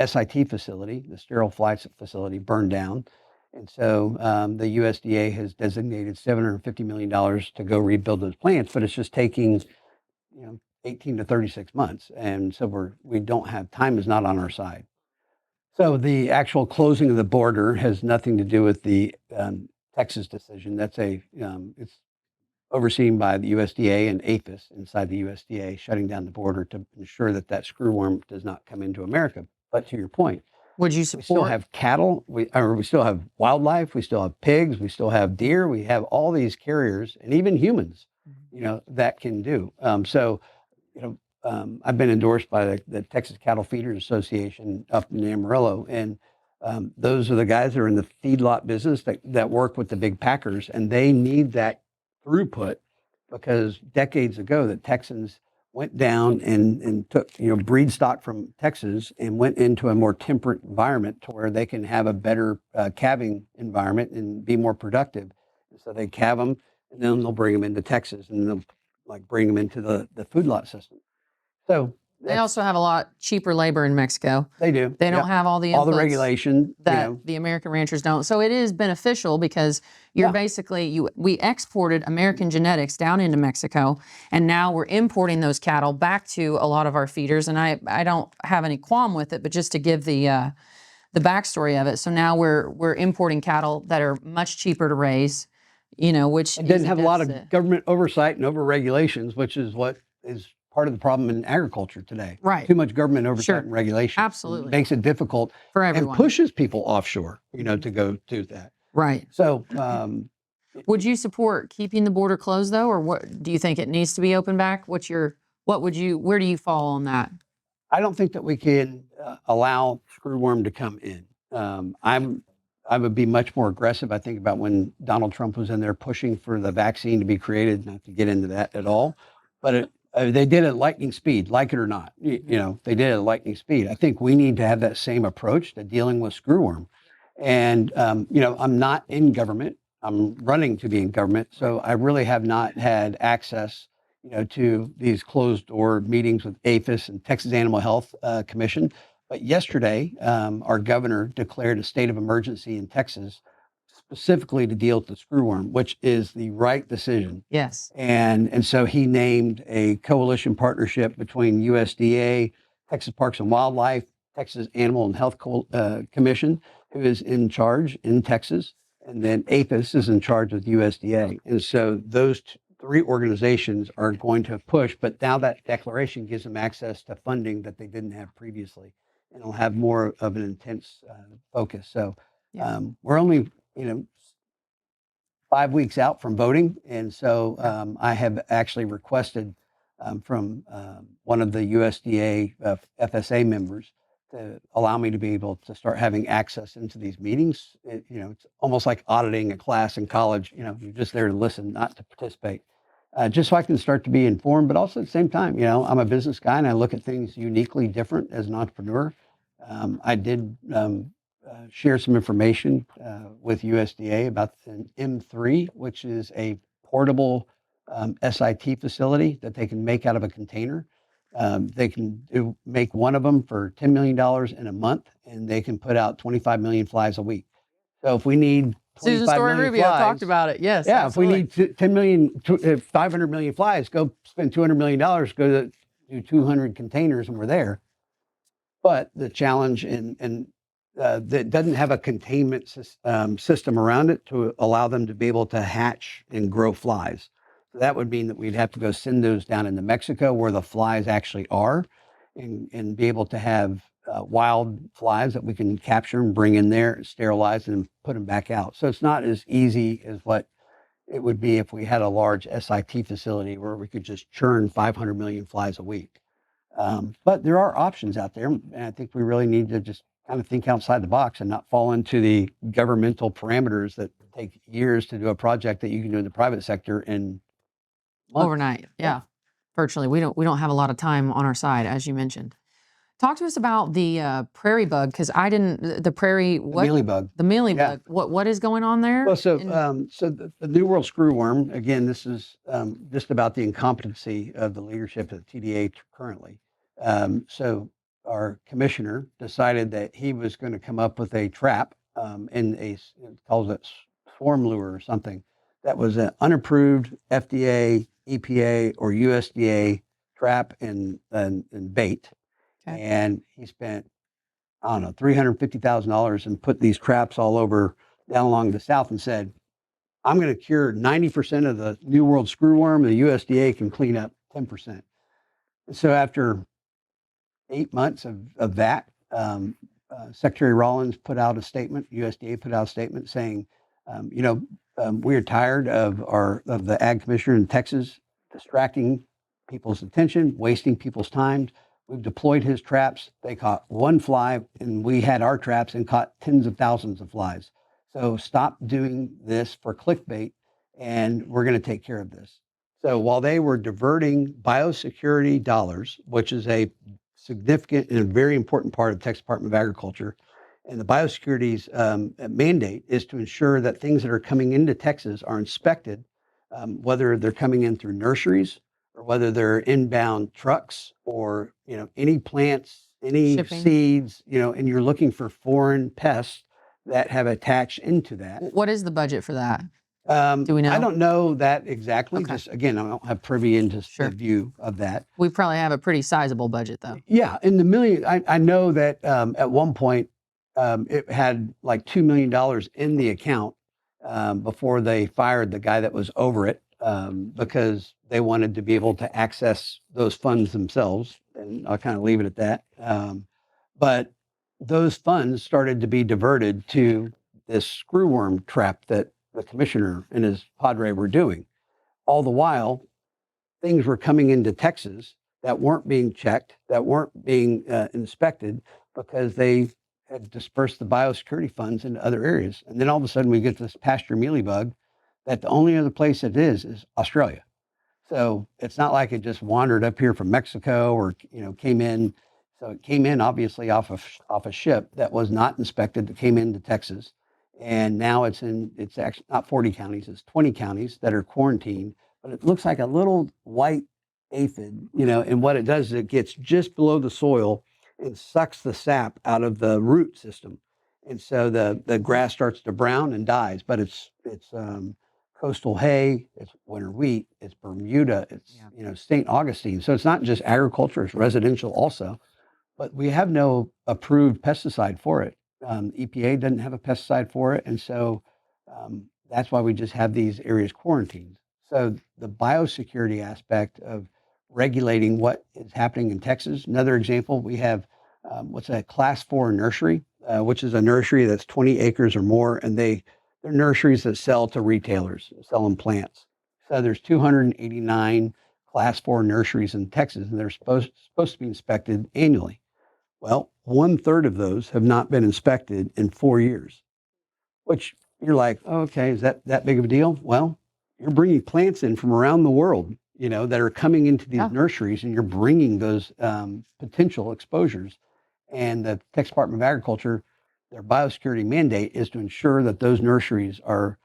SIT facility, the sterile fly facility, burned down. And so the USDA has designated $750 million to go rebuild those plants, but it's just taking 18 to 36 months. And so we don't have, time is not on our side. So the actual closing of the border has nothing to do with the Texas decision. That's it's overseen by the USDA and APHIS inside the USDA, shutting down the border to ensure that screwworm does not come into America. But to your point, would you support? We still have cattle, we still have wildlife, we still have pigs, we still have deer, we have all these carriers, and even humans, that can do. I've been endorsed by the Texas Cattle Feeders Association up in Amarillo, and those are the guys that are in the feedlot business that work with the big packers, and they need that throughput because decades ago the Texans went down and took breed stock from Texas and went into a more temperate environment to where they can have a better calving environment and be more productive. And so they calve them, and then they'll bring them into Texas, and they'll bring them into the food lot system. So they also have a lot cheaper labor in Mexico. They do. They don't have all the regulation that the American ranchers don't. So it is beneficial because you're basically we exported American genetics down into Mexico, and now we're importing those cattle back to a lot of our feeders. And I don't have any qualm with it, but just to give the the backstory of it. So now we're importing cattle that are much cheaper to raise, which It didn't have a lot of deficit. government oversight and over regulations, which is what is part of the problem in agriculture today. Right. Too much government oversight Sure. and regulation. Absolutely. It makes it difficult for and everyone. pushes people offshore, to go do that. Right. So, would you support keeping the border closed though, or what do you think it needs to be open back? Where do you fall on that? I don't think that we can allow screwworm to come in. I would be much more aggressive. I think about when Donald Trump was in there pushing for the vaccine to be created, not to get into that at all, but they did it at lightning speed, like it or not. They did it at lightning speed. I think we need to have that same approach to dealing with screwworm. And, I'm not in government. I'm running to be in government. So I really have not had access, to these closed door meetings with APHIS and Texas Animal Health Commission. But yesterday, our governor declared a state of emergency in Texas specifically to deal with the screwworm, which is the right decision. Yes. And so he named a coalition partnership between USDA, Texas Parks and Wildlife, Texas Animal and Health Commission, who is in charge in Texas, and then APHIS is in charge with USDA. And so those three organizations are going to push, but now that declaration gives them access to funding that they didn't have previously, and it'll have more of an intense focus. So we're only, 5 weeks out from voting, and so I have actually requested from one of the USDA FSA members to allow me to be able to start having access into these meetings. It's almost like auditing a class in college. You're just there to listen, not to participate. Just so I can start to be informed, but also at the same time, I'm a business guy and I look at things uniquely different as an entrepreneur. I did share some information with USDA about an M3, which is a portable SIT facility that they can make out of a container. They can make one of them for $10 million in a month, and they can put out 25 million flies a week. So if we need Susan Story Rubio talked about it. Yes. Yeah. Absolutely. If we need 10 million, 500 million flies, go spend $200 million, go to do 200 containers, and we're there. But the challenge that doesn't have a containment system around it to allow them to be able to hatch and grow flies. So that would mean that we'd have to go send those down into Mexico where the flies actually are, and be able to have wild flies that we can capture and bring in there, sterilize and put them back out. So it's not as easy as what it would be if we had a large SIT facility where we could just churn 500 million flies a week. But there are options out there, and I think we really need to just kind of think outside the box and not fall into the governmental parameters that take years to do a project that you can do in the private sector in months. Overnight. Yeah. Virtually. We don't have a lot of time on our side, as you mentioned. Talk to us about the prairie bug, because the mealybug. The mealybug. Yeah. What is going on there? Well, so the New World Screwworm, again, this is just about the incompetency of the leadership of the TDA currently. So our commissioner decided that he was going to come up with a trap, calls it swarm lure or something, that was an unapproved FDA, EPA, or USDA trap and bait. Okay. And he spent, I don't know, $350,000 and put these traps all over down along the south and said, I'm going to cure 90% of the New World Screwworm. The USDA can clean up 10%. And so after 8 months of that, Secretary Rollins put out a statement, USDA put out a statement saying, we are tired of the ag commissioner in Texas distracting people's attention, wasting people's time. We've deployed his traps. They caught one fly, and we had our traps and caught tens of thousands of flies. So stop doing this for clickbait, and we're going to take care of this. So while they were diverting biosecurity dollars, which is a significant and a very important part of the Texas Department of Agriculture, and the biosecurity's mandate is to ensure that things that are coming into Texas are inspected, whether they're coming in through nurseries or whether they're inbound trucks or, any plants, any shipping, seeds, and you're looking for foreign pests that have attached into that. What is the budget for that? Do we know? I don't know that exactly. Okay. Just again, I don't have privy into the view of that. We probably have a pretty sizable budget though. Yeah, in the million. I know that at one point it had like $2 million in the account before they fired the guy that was over it because they wanted to be able to access those funds themselves. And I'll kind of leave it at that. But those funds started to be diverted to this screwworm trap that the commissioner and his padre were doing. All the while, things were coming into Texas that weren't being checked, that weren't being inspected because they had dispersed the biosecurity funds into other areas. And then all of a sudden we get this pasture mealybug that the only other place it is Australia. So it's not like it just wandered up here from Mexico or came in. So it came in obviously off a ship that was not inspected that came into Texas, and now it's actually not 40 counties, it's 20 counties that are quarantined. But it looks like a little white aphid, and what it does is it gets just below the soil and sucks the sap out of the root system, and so the grass starts to brown and dies. But it's coastal hay, it's winter wheat, it's Bermuda, it's St. Augustine. So it's not just agriculture, it's residential also. But we have no approved pesticide for it. EPA doesn't have a pesticide for it, and so that's why we just have these areas quarantined. So the biosecurity aspect of regulating what is happening in Texas. Another example, we have what's a Class 4 nursery, which is a nursery that's 20 acres or more, and they're nurseries that sell to retailers, selling plants. So there's 289 Class 4 nurseries in Texas, and they're supposed to be inspected annually. Well, 1/3 of those have not been inspected in 4 years, which you're like, oh, okay, is that big of a deal? Well, you're bringing plants in from around the world, that are coming into these nurseries, and you're bringing those potential exposures. And the Texas Department of Agriculture, their biosecurity mandate is to ensure that those nurseries are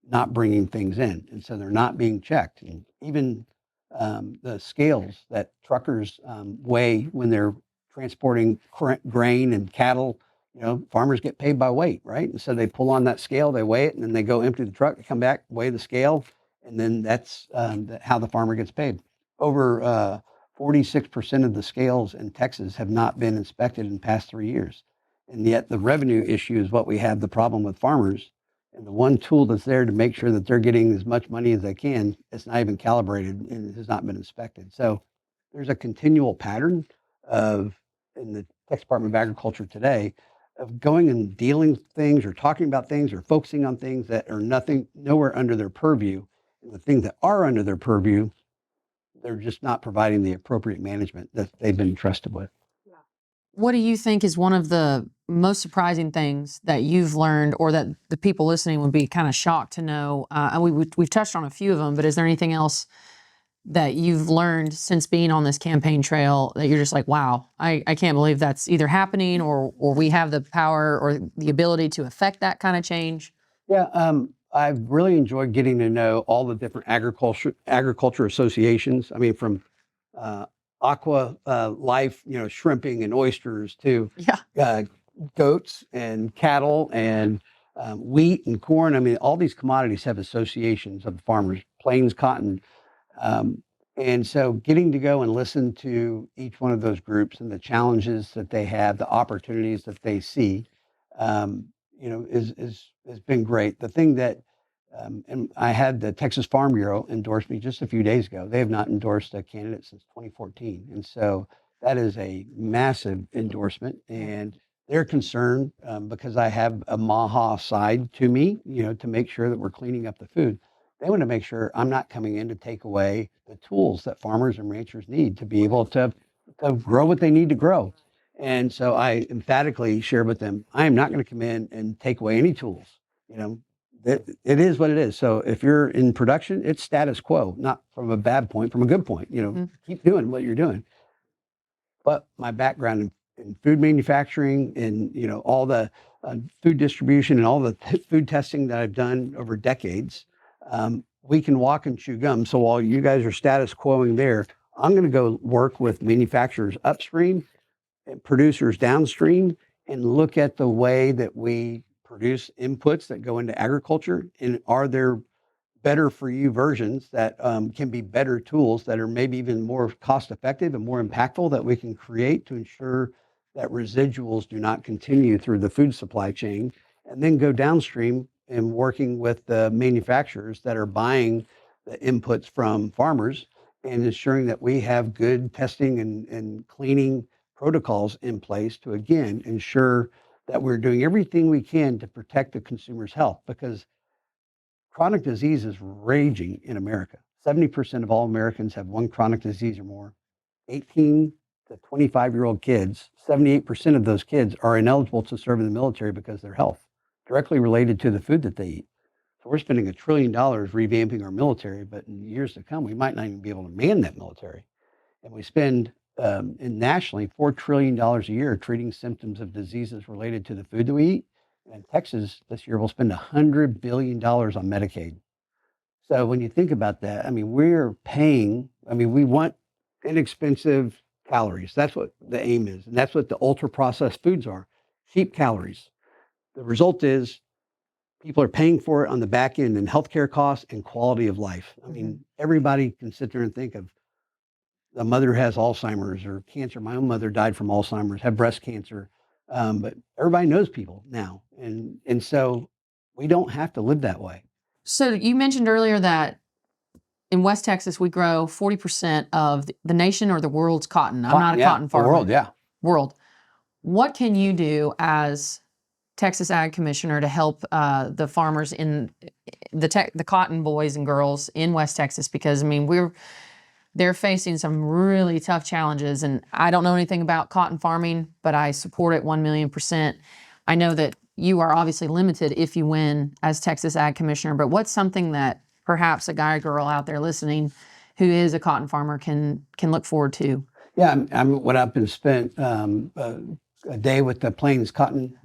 not bringing things in. And so they're not being checked. And even the scales that truckers weigh when they're transporting grain and cattle, farmers get paid by weight, right? And so they pull on that scale, they weigh it, and then they go empty the truck, they come back, weigh the scale, and then that's how the farmer gets paid. Over 46% of the scales in Texas have not been inspected in the past 3 years. And yet the revenue issue is what we have the problem with farmers. And the one tool that's there to make sure that they're getting as much money as they can, it's not even calibrated and it has not been inspected. So there's a continual pattern in the Texas Department of Agriculture today of going and dealing with things or talking about things or focusing on things that are nowhere under their purview. And the things that are under their purview, they're just not providing the appropriate management that they've been entrusted with. What do you think is one of the most surprising things that you've learned, or that the people listening would be kind of shocked to know? We've touched on a few of them, but is there anything else that you've learned since being on this campaign trail that you're just like, wow, I can't believe that's either happening, or we have the power or the ability to affect that kind of change? Yeah, I've really enjoyed getting to know all the different agriculture associations. I mean, from aqua life, shrimping and oysters, to goats and cattle and wheat and corn. I mean, all these commodities have associations of farmers, plains cotton. And so getting to go and listen to each one of those groups and the challenges that they have, the opportunities that they see, has been great. The thing that, and I had the Texas Farm Bureau endorse me just a few days ago. They have not endorsed a candidate since 2014. And so that is a massive endorsement. And they're concerned because I have a MAHA side to me, to make sure that we're cleaning up the food. They want to make sure I'm not coming in to take away the tools that farmers and ranchers need to be able to grow what they need to grow. And so I emphatically share with them, I am not going to come in and take away any tools. It is what it is. So if you're in production, it's status quo, not from a bad point, from a good point. Keep doing what you're doing. But my background in food manufacturing and all the food distribution and all the food testing that I've done over decades, we can walk and chew gum. So while you guys are status quoing there, I'm going to go work with manufacturers upstream and producers downstream and look at the way that we produce inputs that go into agriculture, and are there better for you versions that can be better tools that are maybe even more cost effective and more impactful that we can create to ensure that residuals do not continue through the food supply chain, and then go downstream and working with the manufacturers that are buying the inputs from farmers and ensuring that we have good testing and cleaning protocols in place to, again, ensure that we're doing everything we can to protect the consumer's health, because chronic disease is raging in America. 70% of all Americans have one chronic disease or more. 18 to 25-year-old kids, 78% of those kids are ineligible to serve in the military because of their health, directly related to the food that they eat. So we're spending $1 trillion revamping our military, but in years to come, we might not even be able to man that military. And we spend nationally $4 trillion a year treating symptoms of diseases related to the food that we eat. And in Texas this year, we'll spend $100 billion on Medicaid. So when you think about that, I mean, we're paying, I mean, we want inexpensive calories. That's what the aim is. And that's what the ultra processed foods are, cheap calories. The result is people are paying for it on the back end in healthcare costs and quality of life. I mean, everybody can sit there and think of a mother has Alzheimer's or cancer. My own mother died from Alzheimer's, had breast cancer. But everybody knows people now. And so we don't have to live that way. So you mentioned earlier that in West Texas, we grow 40% of the nation or the world's cotton. I'm not a cotton farmer. The world, yeah. World. What can you do as Texas Ag Commissioner to help the farmers in the cotton boys and girls in West Texas? Because I mean, they're facing some really tough challenges, and I don't know anything about cotton farming, but I support it 1,000,000%. I know that you are obviously limited if you win as Texas Ag Commissioner, but what's something that perhaps a guy or girl out there listening who is a cotton farmer can look forward to? Yeah, I went up and spent a day with the Plains Cotton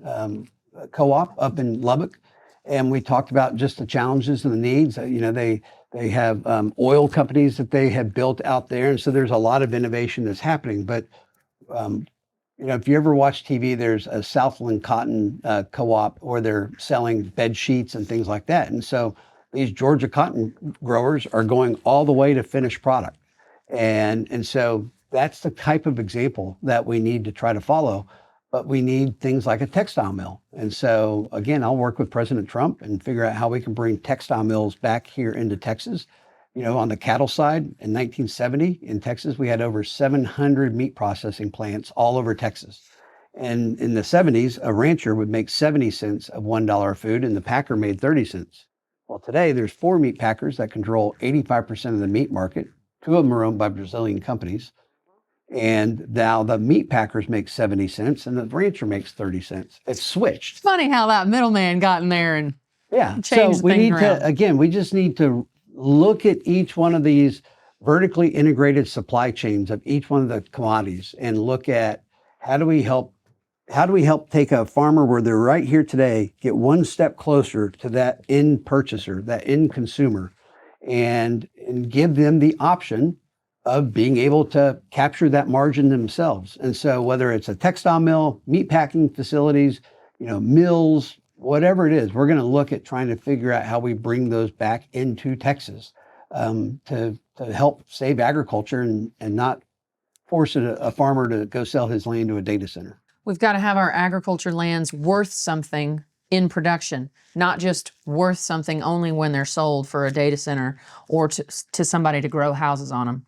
Co-op up in Lubbock, and we talked about just the challenges and the needs. You know, they have oil companies that they have built out there, and so there's a lot of innovation that's happening. But you know, if you ever watch TV, there's a Southland Cotton Co-op where they're selling bed sheets and things like that. And so these Georgia cotton growers are going all the way to finished product. And so that's the type of example that we need to try to follow. But we need things like a textile mill. And so, again, I'll work with President Trump and figure out how we can bring textile mills back here into Texas. You know, on the cattle side, in 1970 in Texas, we had over 700 meat processing plants all over Texas. And in the 70s, a rancher would make 70 cents of $1 food, and the packer made 30 cents. Well, today there's 4 meat packers that control 85% of the meat market. 2 of them are owned by Brazilian companies. And now the meat packers make 70 cents and the rancher makes 30 cents. It's switched. It's funny how that middleman got in there and changed we things need around. Again, we just need to look at each one of these vertically integrated supply chains of each one of the commodities and look at how do we help take a farmer where they're right here today, get one step closer to that end purchaser, that end consumer, and give them the option of being able to capture that margin themselves. And so whether it's a textile mill, meat packing facilities, you know, mills, whatever it is, we're going to look at trying to figure out how we bring those back into Texas to help save agriculture and not force a farmer to go sell his land to a data center. We've got to have our agriculture lands worth something in production, not just worth something only when they're sold for a data center or to somebody to grow houses on them.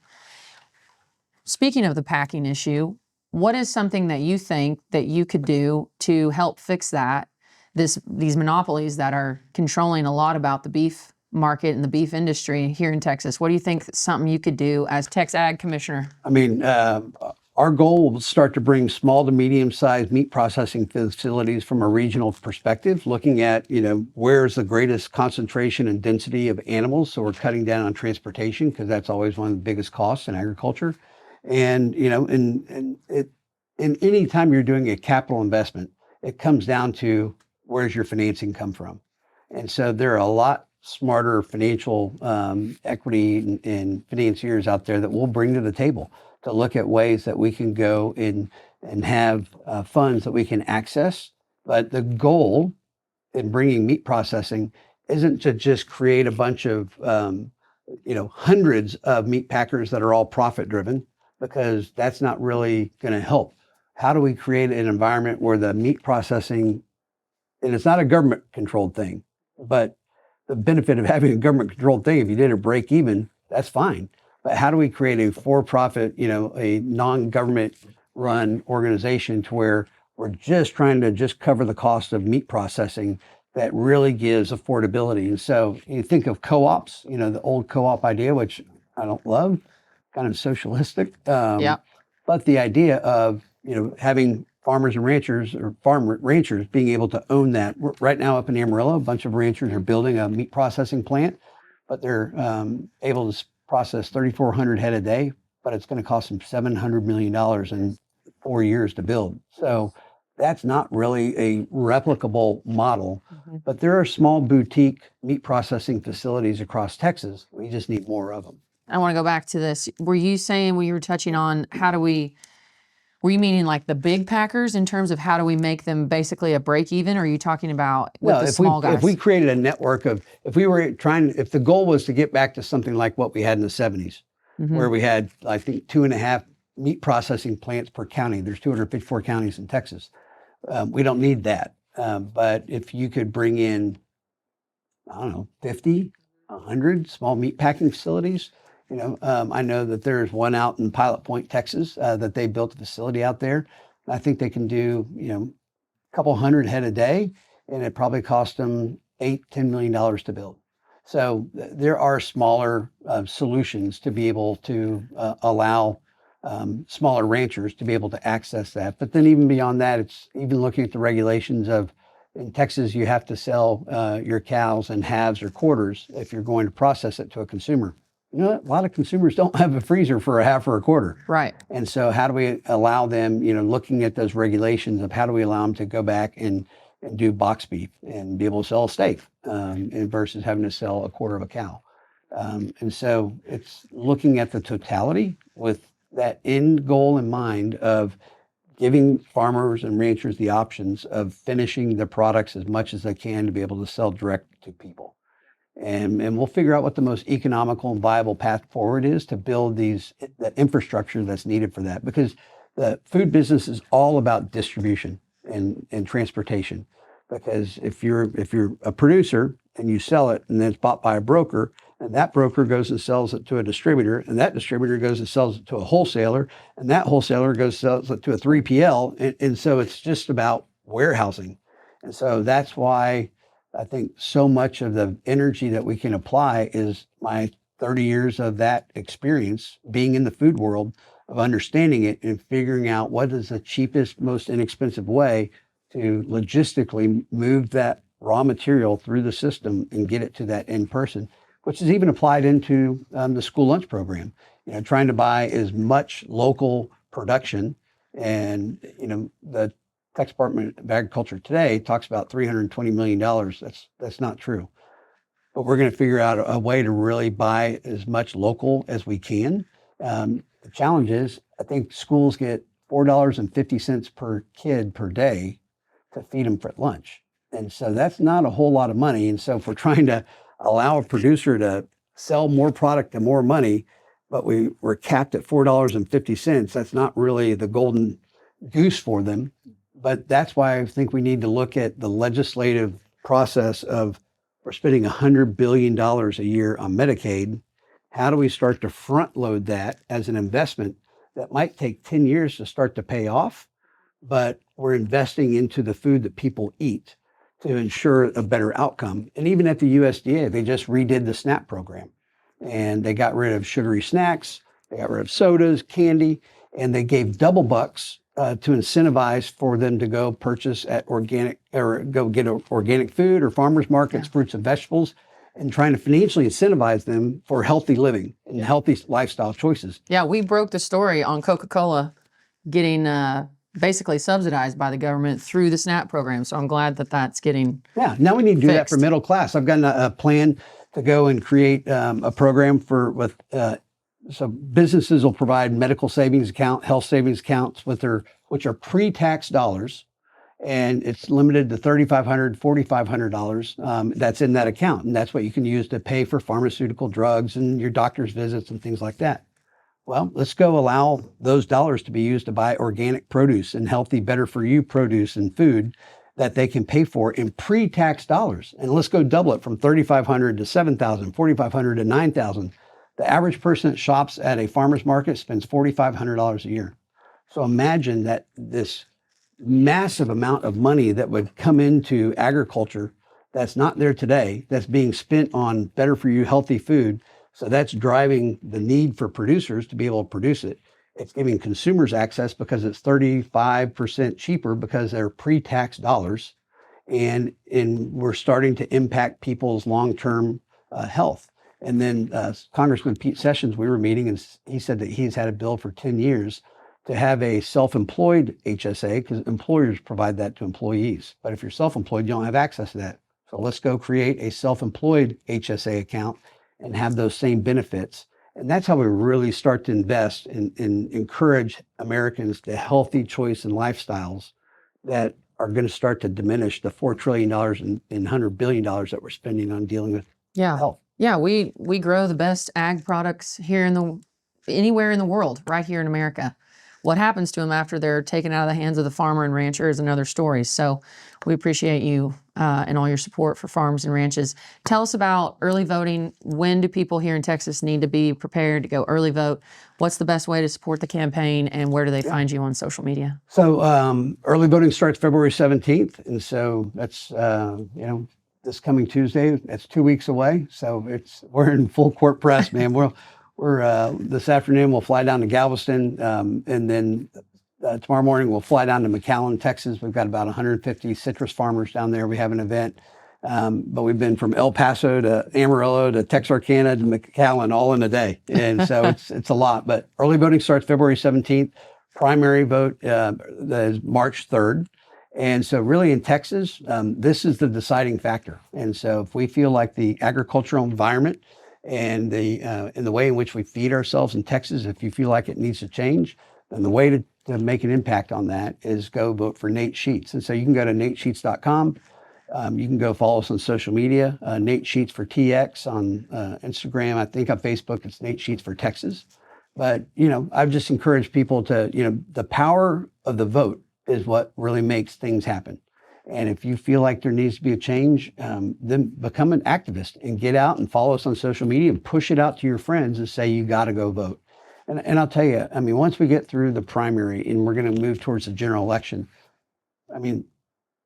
Speaking of the packing issue, what is something that you think that you could do to help fix that? These monopolies that are controlling a lot about the beef market and the beef industry here in Texas. What do you think is something you could do as Tex Ag Commissioner? I mean, our goal will start to bring small to medium-sized meat processing facilities from a regional perspective, looking at, you know, where's the greatest concentration and density of animals. So we're cutting down on transportation because that's always one of the biggest costs in agriculture. And, you know, in any time you're doing a capital investment, it comes down to where's your financing come from. And so there are a lot smarter financial equity and financiers out there that we'll bring to the table to look at ways that we can go in and have funds that we can access. But the goal in bringing meat processing isn't to just create a bunch of, you know, hundreds of meat packers that are all profit driven, because that's not really going to help. how do we create an environment where the meat processing, and it's not a government controlled thing, but the benefit of having a government controlled thing, if you did a break even, that's fine. But how do we create a for-profit, a non-government run organization to where we're just trying to just cover the cost of meat processing that really gives affordability? And so you think of co-ops, the old co-op idea, which I don't love, kind of socialistic. Yeah. But the idea of, having farmers and ranchers or farm ranchers being able to own that. Right now up in Amarillo, a bunch of ranchers are building a meat processing plant, but they're able to process 3,400 head a day, but it's going to cost them $700 million in 4 years to build. So that's not really a replicable model, but there are small boutique meat processing facilities across Texas. We just need more of them. I want to go back to this. Were you saying, when you were touching on were you meaning like the big packers in terms of how do we make them basically a break even? Or are you talking about with the small guys? If we created a network of, if the goal was to get back to something like what we had in the 70s, where we had, I think, 2.5 meat processing plants per county. There's 254 counties in Texas. We don't need that. But if you could bring in, I don't know, 50, 100 small meat packing facilities. I know that there's one out in Pilot Point, Texas, that they built a facility out there. I think they can do, a couple hundred head a day, and it probably cost them $8-10 million to build. So there are smaller solutions to be able to allow smaller ranchers to be able to access that. But then even beyond that, it's even looking at the regulations of, in Texas, you have to sell your cows in halves or quarters if you're going to process it to a consumer. A lot of consumers don't have a freezer for a half or a quarter. Right. And so how do we allow them, looking at those regulations of how do we allow them to go back and do box beef and be able to sell a steak versus having to sell a quarter of a cow. And so it's looking at the totality with that end goal in mind of giving farmers and ranchers the options of finishing the products as much as they can to be able to sell direct to people. And we'll figure out what the most economical and viable path forward is to build the infrastructure that's needed for that. Because the food business is all about distribution and transportation. Because if you're a producer and you sell it and then it's bought by a broker, and that broker goes and sells it to a distributor, and that distributor goes and sells it to a wholesaler, and that wholesaler goes and sells it to a 3PL. And so it's just about warehousing. And so that's why I think so much of the energy that we can apply is my 30 years of that experience being in the food world, of understanding it and figuring out what is the cheapest, most inexpensive way to logistically move that raw material through the system and get it to that end person, which is even applied into the school lunch program. Trying to buy as much local production, and the Texas Department of Agriculture today talks about $320 million. That's not true. But we're going to figure out a way to really buy as much local as we can. The challenge is, I think schools get $4.50 per kid per day to feed them for lunch. And so that's not a whole lot of money. And so if we're trying to allow a producer to sell more product and more money, but we're capped at $4.50, that's not really the golden goose for them. But that's why I think we need to look at the legislative process of, we're spending $100 billion a year on Medicaid. How do we start to front load that as an investment that might take 10 years to start to pay off, but we're investing into the food that people eat to ensure a better outcome. And even at the USDA, they just redid the SNAP program, and they got rid of sugary snacks, they got rid of sodas, candy, and they gave double bucks to incentivize for them to go purchase at organic, or go get organic food or farmers markets, fruits and vegetables, and trying to financially incentivize them for healthy living and healthy lifestyle choices. Yeah, we broke the story on Coca-Cola getting basically subsidized by the government through the SNAP program. So I'm glad that that's getting Now we need to do that fixed. for middle class. I've got a plan to go and create a program so businesses will provide medical savings account, health savings accounts which are pre-tax dollars, and it's limited to $3,500, $4,500 that's in that account, and that's what you can use to pay for pharmaceutical drugs and your doctor's visits and things like that. Well, let's go allow those dollars to be used to buy organic produce and healthy, better for you produce and food that they can pay for in pre-tax dollars. And let's go double it from 3,500 to 7,000, 4,500 to 9,000. The average person that shops at a farmer's market spends $4,500 a year. So imagine that this massive amount of money that would come into agriculture that's not there today, that's being spent on better for you, healthy food. So that's driving the need for producers to be able to produce it. It's giving consumers access because it's 35% cheaper because they're pre-tax dollars. And we're starting to impact people's long-term health. And then Congressman Pete Sessions, we were meeting, and he said that he's had a bill for 10 years to have a self-employed HSA, because employers provide that to employees. But if you're self-employed, you don't have access to that. So let's go create a self-employed HSA account and have those same benefits. And that's how we really start to invest and encourage Americans to healthy choice and lifestyles that are going to start to diminish the $4 trillion and $100 billion that we're spending on dealing with health. Yeah, we grow the best ag products here anywhere in the world, right here in America. What happens to them after they're taken out of the hands of the farmer and rancher is another story. So we appreciate you and all your support for farms and ranches. Tell us about early voting. When do people here in Texas need to be prepared to go early vote? What's the best way to support the campaign, and where do they find you on social media? So early voting starts February 17th. And so that's, this coming Tuesday. That's 2 weeks away. So we're in full court press, man. We're this afternoon, we'll fly down to Galveston, and then tomorrow morning we'll fly down to McAllen, Texas. We've got about 150 citrus farmers down there. We have an event, but we've been from El Paso to Amarillo to Texarkana to McAllen all in a day, and so it's a lot. But early voting starts February 17th. Primary vote is March 3rd. And so really in Texas, this is the deciding factor. And so if we feel like the agricultural environment and the way in which we feed ourselves in Texas, if you feel like it needs to change, then the way to make an impact on that is go vote for Nate Sheets. And so you can go to natesheets.com. You can go follow us on social media, Nate Sheets for TX on Instagram. I think on Facebook, it's Nate Sheets for Texas. But, I've just encouraged people to, the power of the vote is what really makes things happen. And if you feel like there needs to be a change, then become an activist and get out and follow us on social media and push it out to your friends and say, you got to go vote. And I'll tell you, once we get through the primary and we're going to move towards the general election,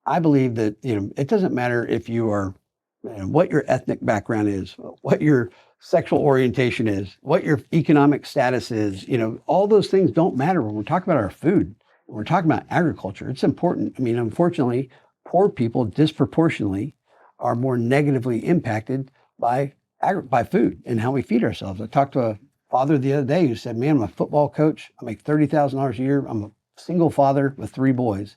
I believe that, it doesn't matter if you are, what your ethnic background is, what your sexual orientation is, what your economic status is, all those things don't matter when we're talking about our food. When we're talking about agriculture, it's important. Unfortunately, poor people disproportionately are more negatively impacted by food and how we feed ourselves. I talked to a father the other day who said, man, I'm a football coach. I make $30,000 a year. I'm a single father with 3 boys.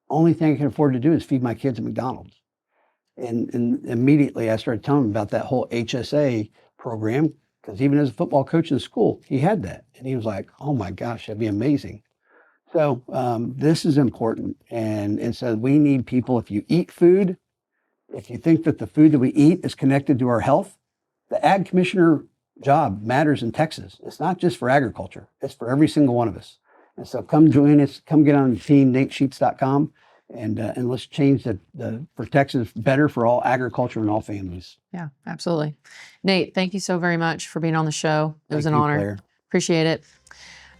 Only thing I can afford to do is feed my kids at McDonald's. And immediately I started telling him about that whole HSA program, because even as a football coach in school, he had that. And he was like, oh my gosh, that'd be amazing. So this is important. And so we need people, if you eat food, if you think that the food that we eat is connected to our health, the ag commissioner job matters in Texas. It's not just for agriculture. It's for every single one of us. And so come join us, come get on the team, natesheets.com, and let's change for Texas better for all agriculture and all families. Yeah, absolutely. Nate, thank you so very much for being on the show. It was an honor. Claire. Appreciate it.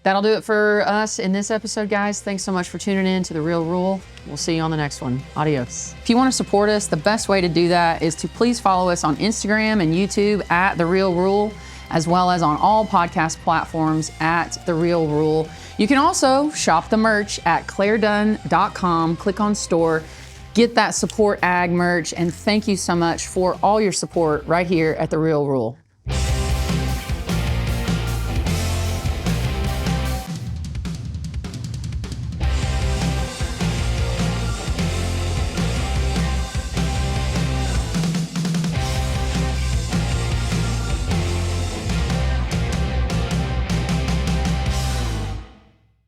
That'll do it for us in this episode, guys. Thanks so much for tuning in to The Real Rule. We'll see you on the next one. Adios. If you want to support us, the best way to do that is to please follow us on Instagram and YouTube at The Real Rule, as well as on all podcast platforms at The Real Rule. You can also shop the merch at claredunn.com. Click on store, get that Support Ag merch, and thank you so much for all your support right here at The Real Rule.